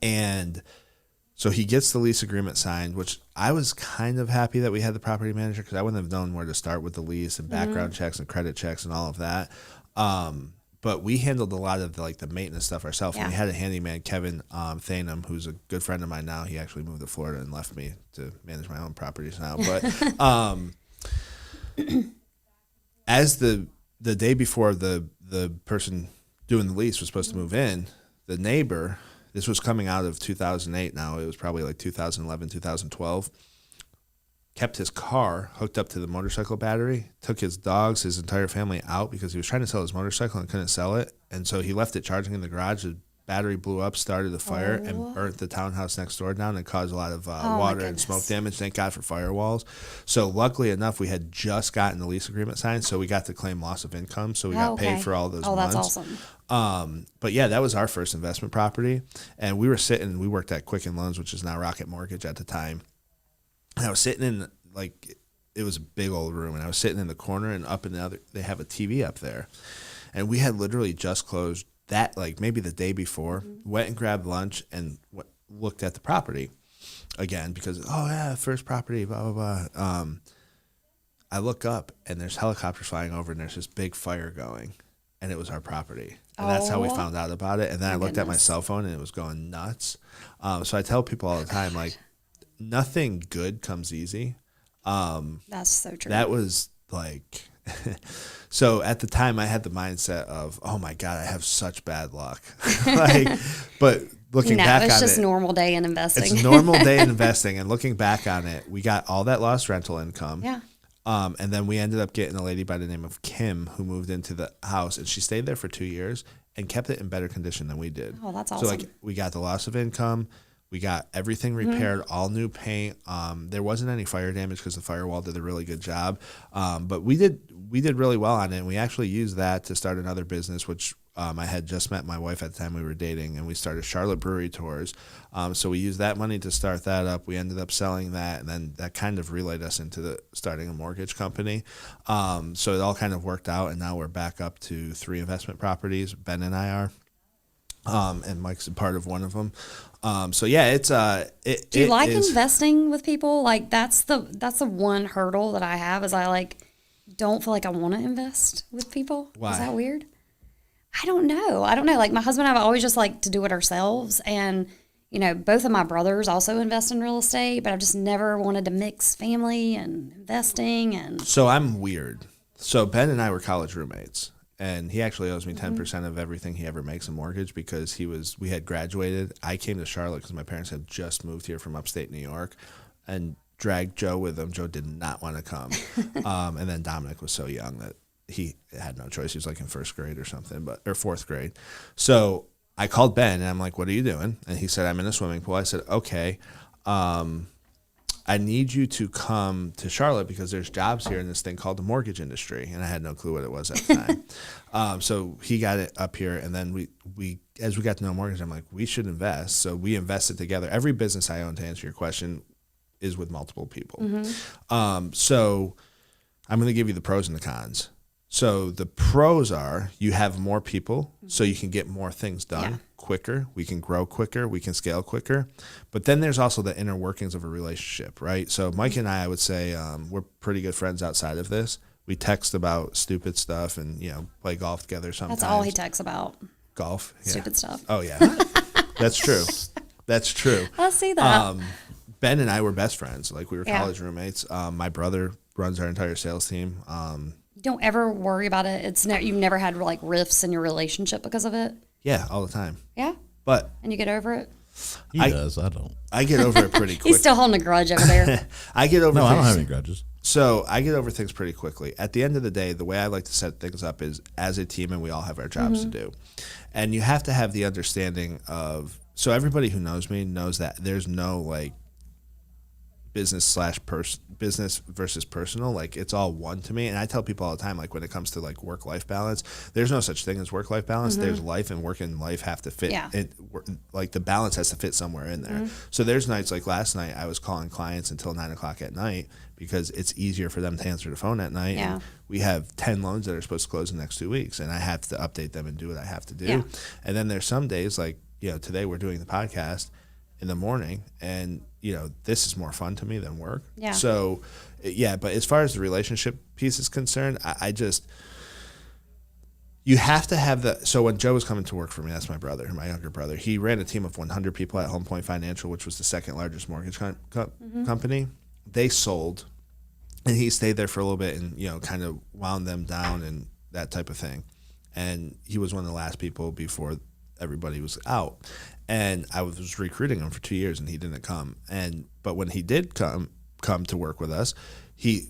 Speaker 1: And so he gets the lease agreement signed, which I was kind of happy that we had the property manager because I wouldn't have known where to start with the lease and background checks and credit checks and all of that. But we handled a lot of the maintenance stuff ourselves.
Speaker 2: Yeah.
Speaker 1: And we had a handyman, Kevin Thanem, who's a good friend of mine now. He actually moved to Florida and left me to manage my own properties now. But as the day before the person doing the lease was supposed to move in, the neighbor, this was coming out of 2008 now, it was probably like 2011, 2012, kept his car hooked up to the motorcycle battery, took his dogs, his entire family out because he was trying to sell his motorcycle and couldn't sell it. And so he left it charging in the garage. The battery blew up, started a fire, and burnt the townhouse next door down and caused a lot of water and smoke damage. Thank God for firewalls. So luckily enough, we had just gotten the lease agreement signed, so we got to claim loss of income. So we got paid for all those months.
Speaker 2: That's awesome.
Speaker 1: But yeah, that was our first investment property. And we worked at Quicken Loans, which is now Rocket Mortgage at the time. And I was sitting in, it was a big old room, and I was sitting in the corner, and up in the other, they have a TV up there. And we had literally just closed that, maybe the day before, went and grabbed lunch and looked at the property again because, first property, blah, blah, blah. I look up, and there's helicopters flying over, and there's this big fire going, and it was our property. And that's how we found out about it. And then I looked at my cell phone, and it was going nuts. So I tell people all the time, nothing good comes easy.
Speaker 2: That's so true.
Speaker 1: That was so at the time I had the mindset of, oh my God, I have such bad luck. But looking back on it,
Speaker 2: it's just normal day in investing.
Speaker 1: It's normal day in investing. And looking back on it, we got all that lost rental income.
Speaker 2: Yeah.
Speaker 1: And then we ended up getting a lady by the name of Kim who moved into the house, and she stayed there for 2 years and kept it in better condition than we did.
Speaker 2: Oh, that's awesome.
Speaker 1: So we got the loss of income. We got everything repaired, all new paint. There wasn't any fire damage because the firewall did a really good job. But we did really well on it, and we actually used that to start another business, which I had just met my wife at the time we were dating, and we started Charlotte Brewery Tours. So we used that money to start that up. We ended up selling that, and then that kind of relayed us into starting a mortgage company. So it all kind of worked out, and now we're back up to 3 investment properties. Ben and I are. And Mike's a part of one of them. So yeah, it's
Speaker 2: Do you like investing with people? That's the one hurdle that I have is I don't feel like I want to invest with people.
Speaker 1: Why?
Speaker 2: Is that weird? I don't know. My husband and I have always just to do it ourselves, and both of my brothers also invest in real estate, but I've just never wanted to mix family and investing. And
Speaker 1: so I'm weird. So Ben and I were college roommates. And he actually owes me 10% of everything he ever makes in mortgage because we had graduated. I came to Charlotte because my parents had just moved here from upstate New York and dragged Joe with them. Joe did not want to come. And then Dominic was so young that he had no choice. He was in first grade or something, or fourth grade. So I called Ben and I'm like, what are you doing? And he said, I'm in a swimming pool. I said, okay. I need you to come to Charlotte because there's jobs here in this thing called the mortgage industry. And I had no clue what it was at the time. So he got it up here. And then we as we got to know mortgage, I'm like, we should invest. So we invested together. Every business I own, to answer your question, is with multiple people. So I'm going to give you the pros and the cons. So the pros are you have more people, so you can get more things done quicker. We can grow quicker. We can scale quicker. But then there's also the inner workings of a relationship, right? So Mike and I would say we're pretty good friends outside of this. We text about stupid stuff and, play golf together sometimes.
Speaker 2: that's all he texts about.
Speaker 1: Golf. Yeah.
Speaker 2: Stupid stuff.
Speaker 1: Oh, yeah. That's true. That's true.
Speaker 2: I see that.
Speaker 1: Ben and I were best friends. We were college roommates. My brother runs our entire sales team.
Speaker 2: Don't ever worry about it. You've never had rifts in your relationship because of it.
Speaker 1: Yeah, all the time.
Speaker 2: Yeah.
Speaker 1: But
Speaker 2: And you get over it.
Speaker 3: He does. I don't.
Speaker 1: I get over it pretty quick.
Speaker 2: He's still holding a grudge over there.
Speaker 1: I get over
Speaker 3: No, I don't
Speaker 1: things.
Speaker 3: have any grudges.
Speaker 1: So I get over things pretty quickly. At the end of the day, the way I like to set things up is as a team, and we all have our jobs to do. And you have to have the understanding of, so everybody who knows me knows that there's no like business versus personal. Like it's all one to me. And I tell people all the time, like when it comes to like work-life balance, there's no such thing as work-life balance. There's life, and work and life have to fit.
Speaker 2: Yeah.
Speaker 1: Like the balance has to fit somewhere in there. So there's nights like last night, I was calling clients until 9:00 at night because it's easier for them to answer the phone at night.
Speaker 2: Yeah.
Speaker 1: And we have 10 loans that are supposed to close in the next 2 weeks, and I have to update them and do what I have to do.
Speaker 2: Yeah.
Speaker 1: And then there's some days like, today we're doing the podcast in the morning, and this is more fun to me than work.
Speaker 2: Yeah.
Speaker 1: So but as far as the relationship piece is concerned, I just, you have to have so when Joe was coming to work for me, that's my brother, my younger brother, he ran a team of 100 people at Home Point Financial, which was the second largest mortgage company. They sold, and he stayed there for a little bit and kind of wound them down and that type of thing. And he was one of the last people before everybody was out. And I was recruiting him for 2 years, and he didn't come. But when he did come to work with us, we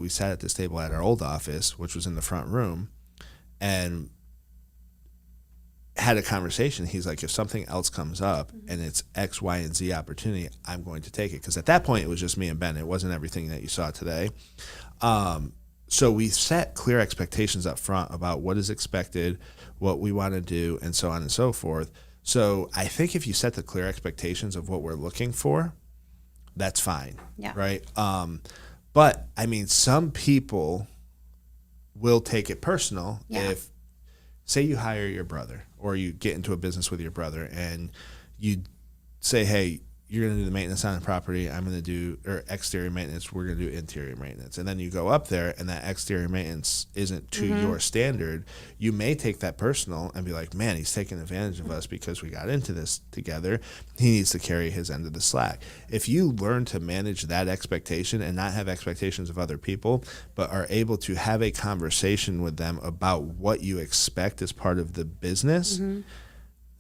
Speaker 1: sat at this table at our old office, which was in the front room, and had a conversation. He's like, if something else comes up and it's X, Y, and Z opportunity, I'm going to take it. Because at that point, it was just me and Ben. It wasn't everything that you saw today. So we set clear expectations up front about what is expected, what we want to do, and so on and so forth. So I think if you set the clear expectations of what we're looking for, that's fine.
Speaker 2: Yeah.
Speaker 1: Right. But I mean, some people will take it personal if, say, you hire your brother, or you get into a business with your brother, and you say, hey, you're going to do the maintenance on the property. I'm going to do exterior maintenance. We're going to do interior maintenance. And then you go up there, and that exterior maintenance isn't to your standard. You may take that personal and be like, man, he's taking advantage of us because we got into this together. He needs to carry his end of the slack. If you learn to manage that expectation and not have expectations of other people, but are able to have a conversation with them about what you expect as part of the business,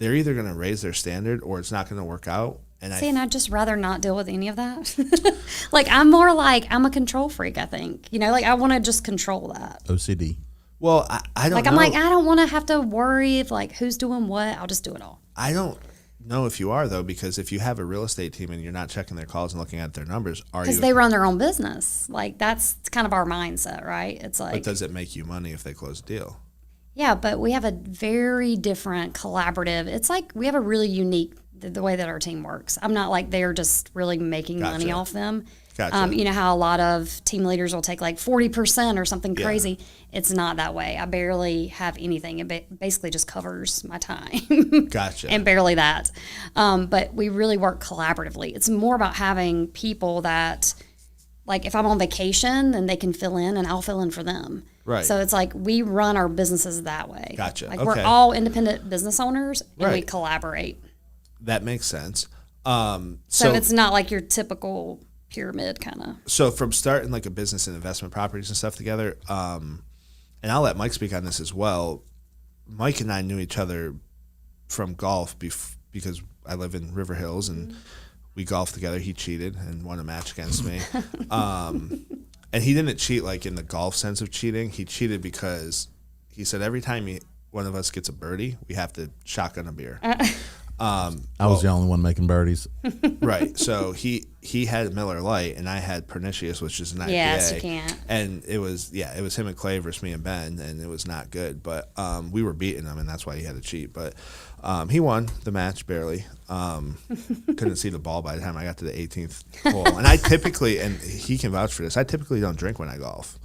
Speaker 1: they're either going to raise their standard or it's not going to work out. And
Speaker 2: I'd just rather not deal with any of that. Like, I'm more like, I'm a control freak, I think. Like, I want to just control that.
Speaker 3: OCD.
Speaker 1: Well, I don't know.
Speaker 2: I'm like, I don't want to have to worry if, like, who's doing what. I'll just do it all.
Speaker 1: I don't know if you are, though, because if you have a real estate team and you're not checking their calls and looking at their numbers, are you?
Speaker 2: Because they run their own business. Like, that's kind of our mindset, right? It's like.
Speaker 1: But does it make you money if they close a deal?
Speaker 2: Yeah, but we have a very different collaborative. It's like we have a really unique the way that our team works. I'm not like they're just really making money off them.
Speaker 1: Gotcha.
Speaker 2: You know how a lot of team leaders will take like 40% or something crazy. It's not that way. I barely have anything. It basically just covers my time.
Speaker 1: Gotcha.
Speaker 2: And barely that. But we really work collaboratively. It's more about having people that, like, if I'm on vacation, then they can fill in and I'll fill in for them.
Speaker 1: Right.
Speaker 2: So it's like we run our businesses that way.
Speaker 1: Gotcha.
Speaker 2: Like,
Speaker 1: Okay.
Speaker 2: we're all independent business owners, and we
Speaker 1: Right.
Speaker 2: collaborate.
Speaker 1: That makes sense.
Speaker 2: So it's not like your typical pyramid kind of.
Speaker 1: So from starting like a business and investment properties and stuff together, and I'll let Mike speak on this as well. Mike and I knew each other from golf because I live in River Hills, and we golfed together. He cheated and won a match against me. And he didn't cheat like in the golf sense of cheating. He cheated because he said every time one of us gets a birdie, we have to shotgun a beer.
Speaker 3: I was the only one making birdies.
Speaker 1: Right. So he had Miller Lite and I had Pernicious, which is an IPA.
Speaker 2: Yes, you can't.
Speaker 1: And it was him and Clay versus me and Ben, and it was not good. But we were beating him, and that's why he had to cheat. But he won the match barely. Couldn't see the ball by the time I got to the 18th hole. And I typically, and he can vouch for this, I typically don't drink when I golf.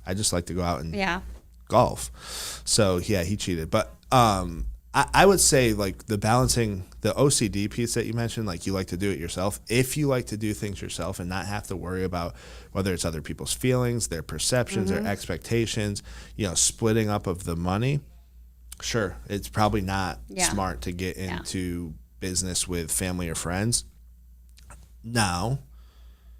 Speaker 1: I just like to go out and golf. So yeah, he cheated. But I would say like the balancing, the OCD piece that you mentioned, like you like to do it yourself. If you like to do things yourself and not have to worry about whether it's other people's feelings, their perceptions, their expectations, splitting up of the money, sure, it's probably not smart to get into business with family or friends. Now,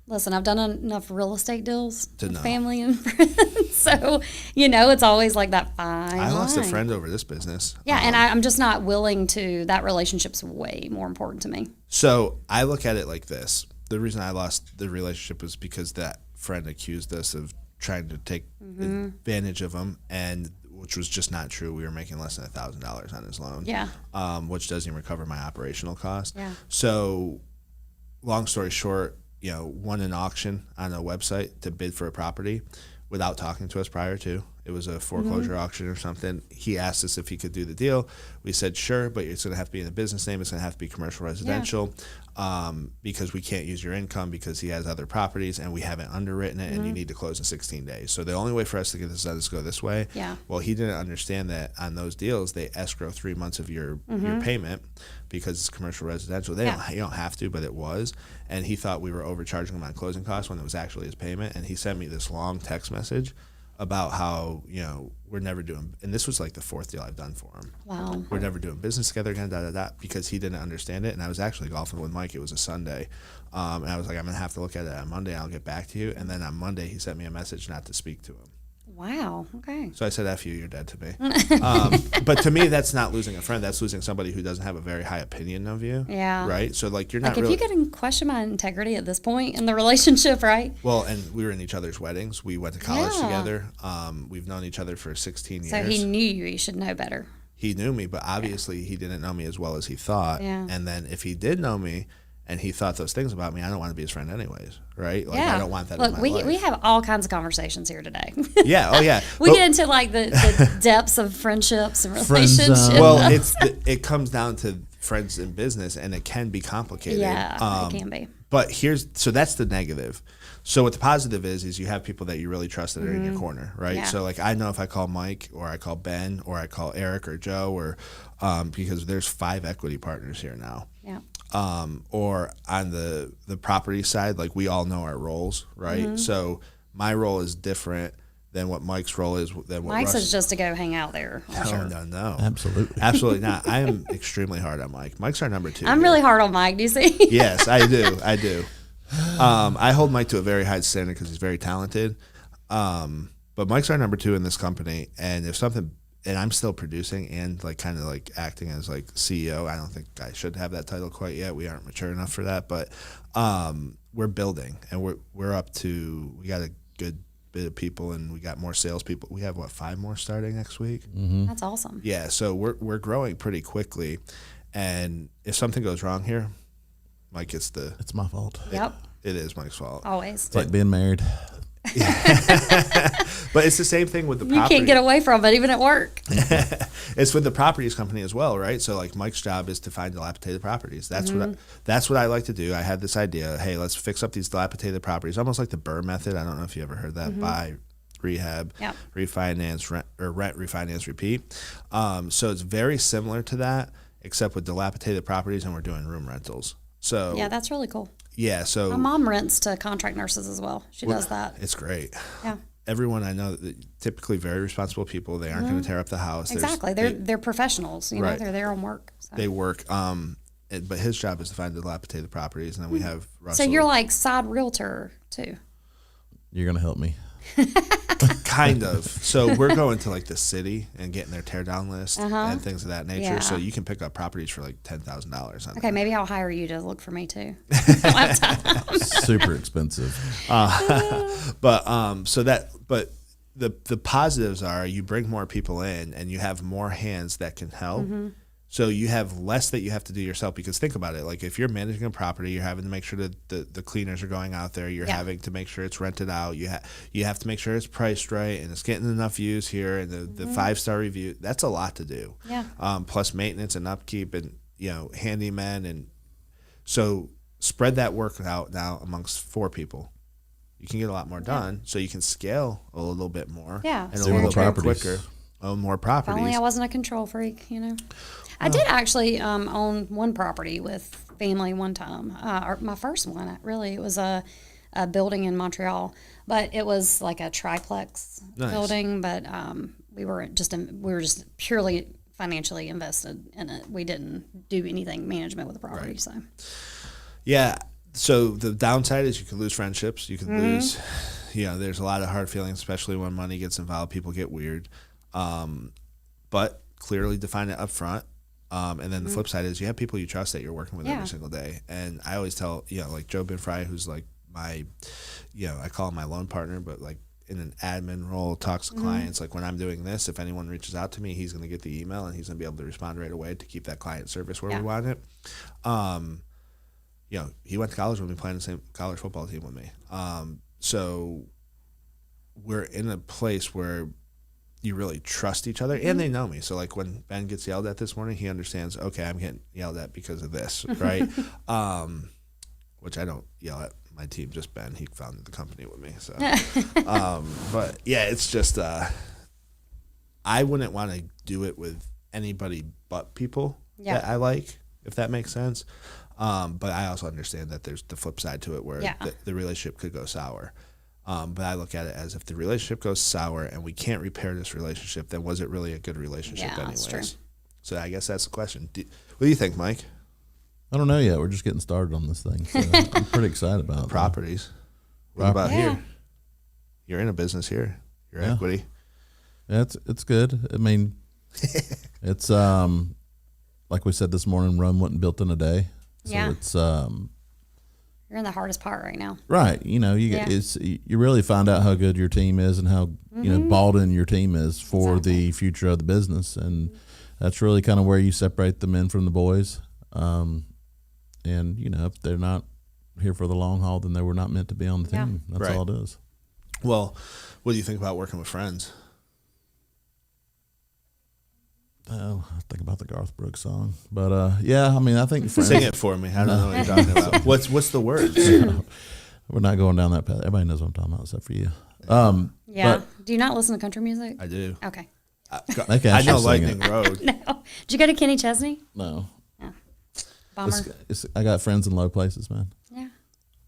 Speaker 2: listen, I've done enough real estate deals with
Speaker 1: know.
Speaker 2: family and friends. So, it's always like that fine
Speaker 1: I lost a
Speaker 2: line.
Speaker 1: friend over this business.
Speaker 2: Yeah, and I'm just not willing to, that relationship's way more important to me.
Speaker 1: So I look at it like this. The reason I lost the relationship was because that friend accused us of trying to take advantage of him, and which was just not true. We were making less than $1,000 on his loan.
Speaker 2: Yeah.
Speaker 1: Which doesn't even recover my operational cost.
Speaker 2: Yeah.
Speaker 1: So, long story short, won an auction on a website to bid for a property without talking to us prior to. It was a foreclosure auction or something. He asked us if he could do the deal. We said sure, but it's going to have to be in the business name. It's going to have to be commercial residential, because we can't use your income because he has other properties and we haven't underwritten it, and you need to close in 16 days. So the only way for us to get this done is go this way.
Speaker 2: Yeah.
Speaker 1: Well, he didn't understand that on those deals they escrow 3 months of your payment because it's commercial residential. You don't have to, but it was. And he thought we were overcharging him on closing costs when it was actually his payment. And he sent me this long text message about how, we're never doing, and this was like the 4th deal I've done for him.
Speaker 2: Wow.
Speaker 1: We're never doing business together again, because he didn't understand it. And I was actually golfing with Mike. It was a Sunday. And I was like, I'm going to have to look at it on Monday. I'll get back to you. And then on Monday, he sent me a message not to speak to him.
Speaker 2: Wow. Okay.
Speaker 1: So I said, F you, you're dead to me. But to me, that's not losing a friend. That's losing somebody who doesn't have a very high opinion of you.
Speaker 2: Yeah.
Speaker 1: Right? So, you're not
Speaker 2: Like,
Speaker 1: really...
Speaker 2: if you could question my integrity at this point in the relationship, right?
Speaker 1: Well, and we were in each other's weddings. We went to college
Speaker 2: Yeah.
Speaker 1: together. We've known each other for 16 years.
Speaker 2: So he knew you. He should know better.
Speaker 1: He knew me, but obviously he didn't know me as well as he thought.
Speaker 2: Yeah.
Speaker 1: And then if he did know me and he thought those things about me, I don't want to be his friend anyways, right?
Speaker 2: Yeah.
Speaker 1: I don't want that
Speaker 2: Look,
Speaker 1: in my
Speaker 2: we
Speaker 1: life.
Speaker 2: we have all kinds of conversations here today.
Speaker 1: Yeah, oh yeah.
Speaker 2: We
Speaker 1: But-
Speaker 2: get into like the depths of friendships and
Speaker 3: Friend zone.
Speaker 2: relationships.
Speaker 1: well, it comes down to friends in business, and it can be complicated.
Speaker 2: Yeah, it can be.
Speaker 1: But so that's the negative. So what the positive is you have people that you really trust that are in your corner, right?
Speaker 2: Yeah.
Speaker 1: So I know if I call Mike or I call Ben or I call Eric or Joe or because there's 5 equity partners here now.
Speaker 2: Yeah.
Speaker 1: Or on the property side, we all know our roles, right? So my role is different than what Mike's role is than what
Speaker 2: Mike's
Speaker 1: Russ.
Speaker 2: is just to go hang out there. I'm sure.
Speaker 1: No.
Speaker 3: Absolutely.
Speaker 1: Absolutely not. I am extremely hard on Mike. Mike's our number 2.
Speaker 2: I'm
Speaker 1: here.
Speaker 2: really hard on Mike. Do you see?
Speaker 1: Yes, I do. I hold Mike to a very high standard because he's very talented. But Mike's our number 2 in this company, and if something, and I'm still producing and kind of acting as CEO. I don't think I should have that title quite yet. We aren't mature enough for that, but we're building, and we're up to, we got a good bit of people, and we got more salespeople. We have 5 more starting next week.
Speaker 2: That's awesome.
Speaker 1: Yeah, so we're growing pretty quickly, and if something goes wrong here, Mike gets
Speaker 3: It's my fault.
Speaker 2: Yep.
Speaker 1: It is Mike's fault.
Speaker 2: Always.
Speaker 3: It's like being married.
Speaker 1: But it's the same thing with the
Speaker 2: You
Speaker 1: property.
Speaker 2: can't get away from it, even at work.
Speaker 1: It's with the properties company as well, right? So Mike's job is to find dilapidated properties. That's what I like to do. I had this idea. Hey, let's fix up these dilapidated properties, almost like the Burr method. I don't know if you ever heard that. Buy, rehab,
Speaker 2: Yep.
Speaker 1: refinance, rent, refinance, repeat. So it's very similar to that, except with dilapidated properties, and we're doing room rentals. So
Speaker 2: Yeah, that's really cool.
Speaker 1: yeah, so
Speaker 2: My mom rents to contract nurses as well. She does that.
Speaker 1: it's great.
Speaker 2: Yeah.
Speaker 1: Everyone I know, typically very responsible people. They aren't going to tear up the house.
Speaker 2: Exactly. They're professionals. You know,
Speaker 1: Right.
Speaker 2: they're there on work. So.
Speaker 1: They work. But his job is to find dilapidated properties, and then we have Russell.
Speaker 2: So you're like side realtor too.
Speaker 3: You're gonna help me.
Speaker 1: kind of. So we're going to the city and getting their tear down list and things of that nature.
Speaker 2: Yeah.
Speaker 1: So you can pick up properties for $10,000 on
Speaker 2: Okay, maybe I'll hire you to look for me too.
Speaker 3: Super expensive.
Speaker 1: But the positives are you bring more people in and you have more hands that can help. So you have less that you have to do yourself, because think about it. If you're managing a property, you're having to make sure that the cleaners are going out there. You're having to make sure it's rented out. You have to make sure it's priced right and it's getting enough views here and the 5-star review. That's a lot to do.
Speaker 2: Yeah.
Speaker 1: Plus maintenance and upkeep and handymen, and so spread that work out now amongst 4 people. You can get a lot more done, so you can scale a little bit more.
Speaker 2: Yeah,
Speaker 1: and a
Speaker 2: it's
Speaker 1: little
Speaker 2: very
Speaker 1: bit
Speaker 2: true.
Speaker 1: quicker. Own more
Speaker 2: If
Speaker 1: properties.
Speaker 2: only I wasn't a control freak, you know. I did actually own one property with family one time. Or my first one, really, it was a building in Montreal, but it was like a triplex
Speaker 1: Nice.
Speaker 2: building. But we were just purely financially invested in it. We didn't do anything management with the property.
Speaker 1: Right.
Speaker 2: So
Speaker 1: Yeah. So the downside is you could lose friendships. You could lose, there's a lot of hard feelings, especially when money gets involved. People get weird. But clearly define it up front. And then the flip side is you have people you trust that you're working with
Speaker 2: Yeah.
Speaker 1: every single day. And I always tell, like Joe Binfry, who's my, I call him my loan partner, but like in an admin role, talks to clients. Like when I'm doing this, if anyone reaches out to me, he's going to get the email and he's going to be able to respond right away to keep that client service where we want it. He went to college with me, playing the same college football team with me. So we're in a place where you really trust each other, and they know me. So like when Ben gets yelled at this morning, he understands, okay, I'm getting yelled at because of this, right? Which I don't yell at my team, just Ben. He founded the company with me. So, but yeah, it's just, I wouldn't want to do it with anybody but people that I like, if that makes sense. But I also understand that there's the flip side to it where the relationship could go sour. But I look at it as if the relationship goes sour and we can't repair this relationship, then was it really a good relationship anyways? That's true. So I guess that's the question. What do you think, Mike?
Speaker 3: I don't know yet. We're just getting started on this thing. So I'm pretty excited about it.
Speaker 1: Properties. What about here? You're in a business here. Your equity.
Speaker 3: Yeah, it's good. I mean, it's like we said this morning, Rome wasn't built in a day. So it's
Speaker 2: you're in the hardest part right now.
Speaker 3: Right. You really find out how good your team is and how bought in your team is for the future of the business, and that's really kind of where you separate the men from the boys. And if they're not here for the long haul, then they were not meant to be on the team. That's all it is.
Speaker 1: Well, what do you think about working with friends?
Speaker 3: I think about the Garth Brooks song, but I mean, I think friends.
Speaker 1: Sing it for me. I don't know what you're talking about. What's the words?
Speaker 3: We're not going down that path. Everybody knows what I'm talking about, except for you.
Speaker 2: Do you not listen to country music?
Speaker 1: I do.
Speaker 2: Okay.
Speaker 1: I know Lightning Road.
Speaker 2: No. Did you go to Kenny Chesney?
Speaker 3: No.
Speaker 2: Bummer.
Speaker 3: I got friends in low places, man.
Speaker 2: Yeah.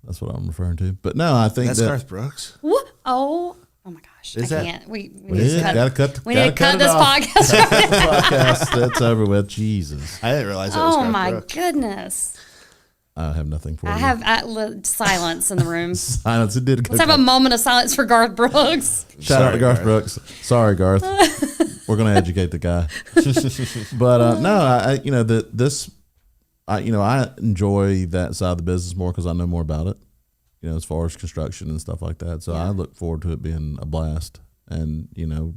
Speaker 3: That's what I'm referring to. But no, I think
Speaker 1: that's Garth Brooks.
Speaker 2: What? Oh my gosh!
Speaker 1: Is
Speaker 2: I
Speaker 1: that?
Speaker 2: can't. We
Speaker 3: need to cut.
Speaker 2: We need to cut this podcast.
Speaker 3: Podcast. That's over with. Jesus.
Speaker 1: I didn't realize that was Garth
Speaker 2: my
Speaker 1: Brooks.
Speaker 2: goodness!
Speaker 3: I have nothing for you.
Speaker 2: I have silence in the room.
Speaker 3: Silence. It did.
Speaker 2: Let's have a moment of silence for Garth Brooks.
Speaker 3: Shout out to Garth Brooks. Sorry, Garth. We're gonna educate the guy. But no, I enjoy that side of the business more because I know more about it, as far as construction and stuff like that. So I look forward to it being a blast and,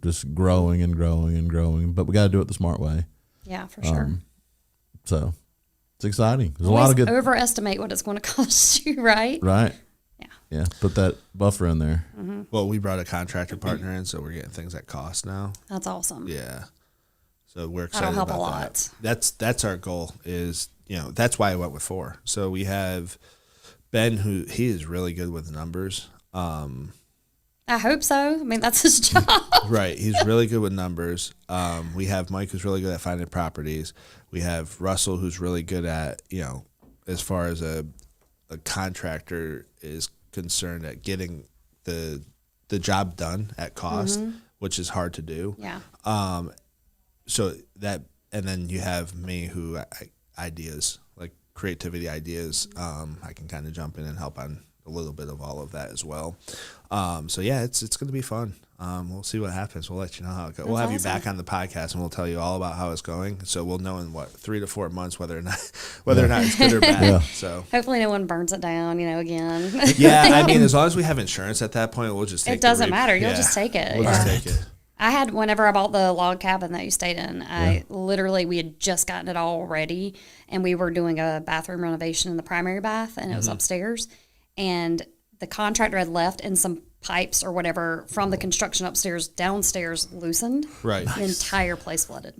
Speaker 3: just growing and growing and growing. But we got to do it the smart way.
Speaker 2: Yeah, for sure.
Speaker 3: So it's exciting. There's
Speaker 2: Always
Speaker 3: a lot of good.
Speaker 2: Overestimate what it's going to cost you, right?
Speaker 3: Right.
Speaker 2: Yeah.
Speaker 3: Yeah. Put that buffer in there.
Speaker 2: Mm-hmm.
Speaker 1: Well, we brought a contractor partner in, so we're getting things at cost now.
Speaker 2: That's awesome.
Speaker 1: Yeah. So we're excited
Speaker 2: That'll help
Speaker 1: about
Speaker 2: a lot.
Speaker 1: that. That's our goal is, that's why I went with 4. So we have Ben, who he is really good with numbers.
Speaker 2: I hope so. I mean, that's his job.
Speaker 1: Right. He's really good with numbers. We have Mike, who's really good at finding properties. We have Russell, who's really good at, as far as a contractor is concerned, at getting the job done at cost, which is hard to do.
Speaker 2: Yeah.
Speaker 1: So that, and then you have me, who ideas, like creativity ideas. I can kind of jump in and help on a little bit of all of that as well. So yeah, it's going to be fun. We'll see what happens. We'll let you know how it goes. We'll have you back on the podcast and we'll tell you all about how it's going. So we'll know in 3 to 4 months whether or not it's good or bad.
Speaker 3: Yeah.
Speaker 1: So
Speaker 2: hopefully no one burns it down, again.
Speaker 1: yeah, I mean, as long as we have insurance at that point, we'll just take
Speaker 2: it doesn't matter. You'll just take it.
Speaker 1: We'll just take it.
Speaker 2: I had, whenever I bought the log cabin that you stayed in, we had just gotten it all ready, and we were doing a bathroom renovation in the primary bath, and it was upstairs, and the contractor had left, and some pipes or whatever from the construction upstairs downstairs loosened.
Speaker 1: Right.
Speaker 2: The entire place flooded.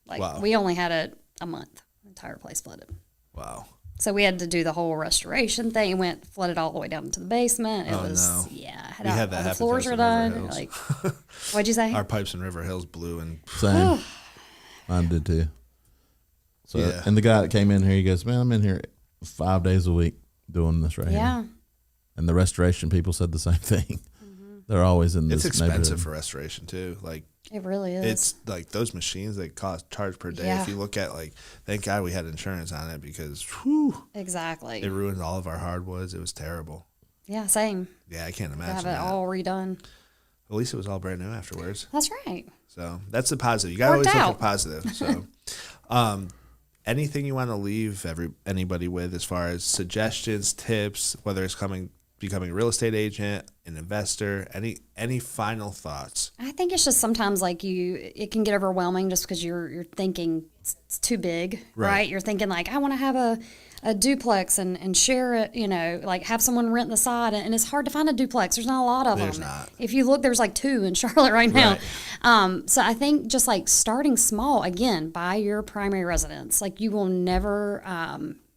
Speaker 1: Wow.
Speaker 2: We only had it a month. The entire place flooded.
Speaker 1: Wow.
Speaker 2: So we had to do the whole restoration thing. It went flooded all the way down to the basement. It was
Speaker 1: no.
Speaker 2: We
Speaker 1: had that
Speaker 2: all the
Speaker 1: happen
Speaker 2: floors
Speaker 1: to
Speaker 2: were
Speaker 1: us in River
Speaker 2: done.
Speaker 1: Hills.
Speaker 2: What'd you say?
Speaker 1: Our pipes in River Hills blew and
Speaker 3: Same. Mine did too. So
Speaker 1: Yeah.
Speaker 3: and the guy that came in here, he goes, "Man, I'm in here 5 days a week doing this right here." And the restoration people said the same thing. They're always in this
Speaker 1: it's expensive
Speaker 3: neighborhood.
Speaker 1: for restoration too. Like
Speaker 2: It really is.
Speaker 1: it's like those machines, they charge per day.
Speaker 2: Yeah.
Speaker 1: If you look at thank God we had insurance on it, because whew,
Speaker 2: Exactly.
Speaker 1: it ruined all of our hardwoods. It was terrible.
Speaker 2: Yeah, same.
Speaker 1: Yeah, I can't
Speaker 2: To
Speaker 1: imagine
Speaker 2: have it
Speaker 1: that.
Speaker 2: all redone.
Speaker 1: At least it was all brand new afterwards.
Speaker 2: That's right.
Speaker 1: So that's the positive. You got to always
Speaker 2: Worked
Speaker 1: look
Speaker 2: out.
Speaker 1: at positive. So, anything you want to leave anybody with as far as suggestions, tips, whether it's coming becoming a real estate agent, an investor? Any final thoughts?
Speaker 2: I think it's just sometimes like it can get overwhelming just because you're thinking it's too big, right? You're thinking like, I want to have a duplex and share it, like have someone rent the side, and it's hard to find a duplex. There's not a lot of
Speaker 1: There's
Speaker 2: them.
Speaker 1: not.
Speaker 2: If you look, there's like 2 in Charlotte right now.
Speaker 1: Right.
Speaker 2: So I think just like starting small, again, buy your primary residence. Like you will never,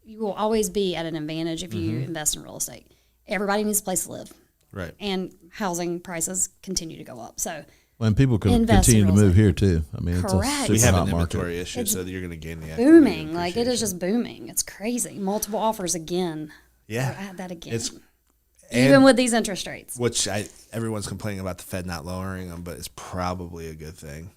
Speaker 2: you will always be at an advantage if you invest in real estate. Everybody needs a place to live.
Speaker 1: Right.
Speaker 2: And housing prices continue to go up. So
Speaker 3: When people can
Speaker 2: Invest in
Speaker 3: continue to
Speaker 2: real
Speaker 3: move
Speaker 2: estate.
Speaker 3: here too. I mean, it's a
Speaker 2: Correct.
Speaker 3: super
Speaker 1: We have
Speaker 3: hot
Speaker 1: an
Speaker 3: market.
Speaker 1: inventory issue, so you're going to gain the equity and
Speaker 2: booming. Like it is
Speaker 1: appreciation.
Speaker 2: just booming. It's crazy. Multiple offers again.
Speaker 1: Yeah.
Speaker 2: Or add that again.
Speaker 1: It's
Speaker 2: Even
Speaker 1: and-
Speaker 2: with these interest rates.
Speaker 1: which everyone's complaining about the Fed not lowering them, but it's probably a good thing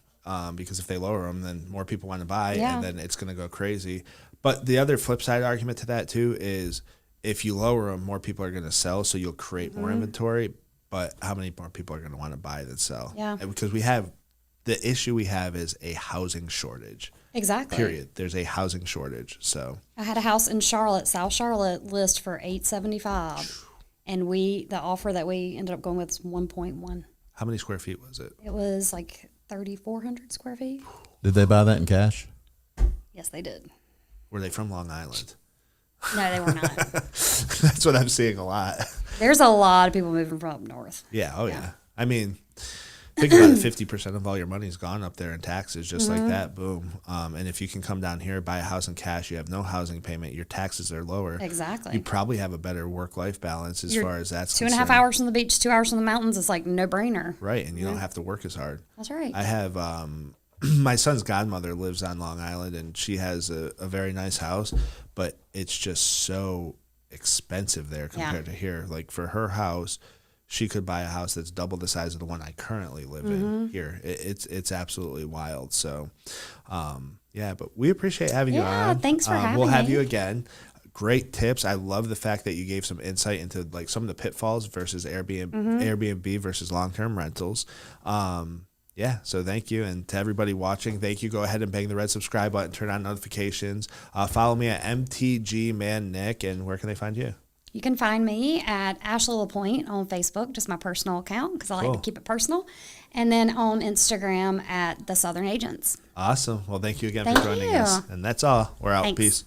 Speaker 1: because if they lower them, then more people want to buy,
Speaker 2: Yeah.
Speaker 1: and then it's going to go crazy. But the other flip side argument to that too is if you lower them, more people are going to sell, so you'll create more inventory. But how many more people are going to want to buy than sell?
Speaker 2: Yeah.
Speaker 1: And because the issue we have is a housing shortage.
Speaker 2: Exactly.
Speaker 1: Period. There's a housing shortage. So
Speaker 2: I had a house in Charlotte, South Charlotte, list for $875, and the offer that we ended up going with was 1.1.
Speaker 1: how many square feet was it?
Speaker 2: It was like 3,400 square feet.
Speaker 3: Did they buy that in cash?
Speaker 2: Yes, they did.
Speaker 1: Were they from Long Island?
Speaker 2: No, they were not.
Speaker 1: That's what I'm seeing a lot.
Speaker 2: There's a lot of people moving from up north.
Speaker 1: Yeah. Oh, yeah. I mean, think about it. 50% of all your money's gone up there in taxes, just like that. Boom. And if you can come down here, buy a house in cash, you have no housing payment, your taxes are lower.
Speaker 2: Exactly.
Speaker 1: You probably have a better work-life balance as
Speaker 2: You're
Speaker 1: far as that's
Speaker 2: 2.5
Speaker 1: concerned.
Speaker 2: hours from the beach, 2 hours from the mountains. It's like no brainer.
Speaker 1: Right. And you don't have to work as hard.
Speaker 2: That's right.
Speaker 1: I have my son's godmother lives on Long Island, and she has a very nice house, but it's just so expensive there compared to here. Like for her house, she could buy a house that's double the size of the one I currently live in here. It's absolutely wild. So, yeah, but we appreciate having you
Speaker 2: Yeah,
Speaker 1: on.
Speaker 2: thanks for
Speaker 1: We'll
Speaker 2: having
Speaker 1: have
Speaker 2: me.
Speaker 1: you again. Great tips. I love the fact that you gave some insight into like some of the pitfalls versus Airbnb versus long-term rentals. Yeah, so thank you. And to everybody watching, thank you. Go ahead and bang the red subscribe button, turn on notifications. Follow me at MTG Man Nick. And where can they find you?
Speaker 2: You can find me at Ashley LaPointe on Facebook, just my personal account because I like
Speaker 1: Cool.
Speaker 2: to keep it personal. And then on Instagram at The Southern Agents.
Speaker 1: Awesome. Well, thank you again
Speaker 2: Thank
Speaker 1: for joining
Speaker 2: you.
Speaker 1: us. And that's all. We're out.
Speaker 2: Thanks.
Speaker 1: Peace.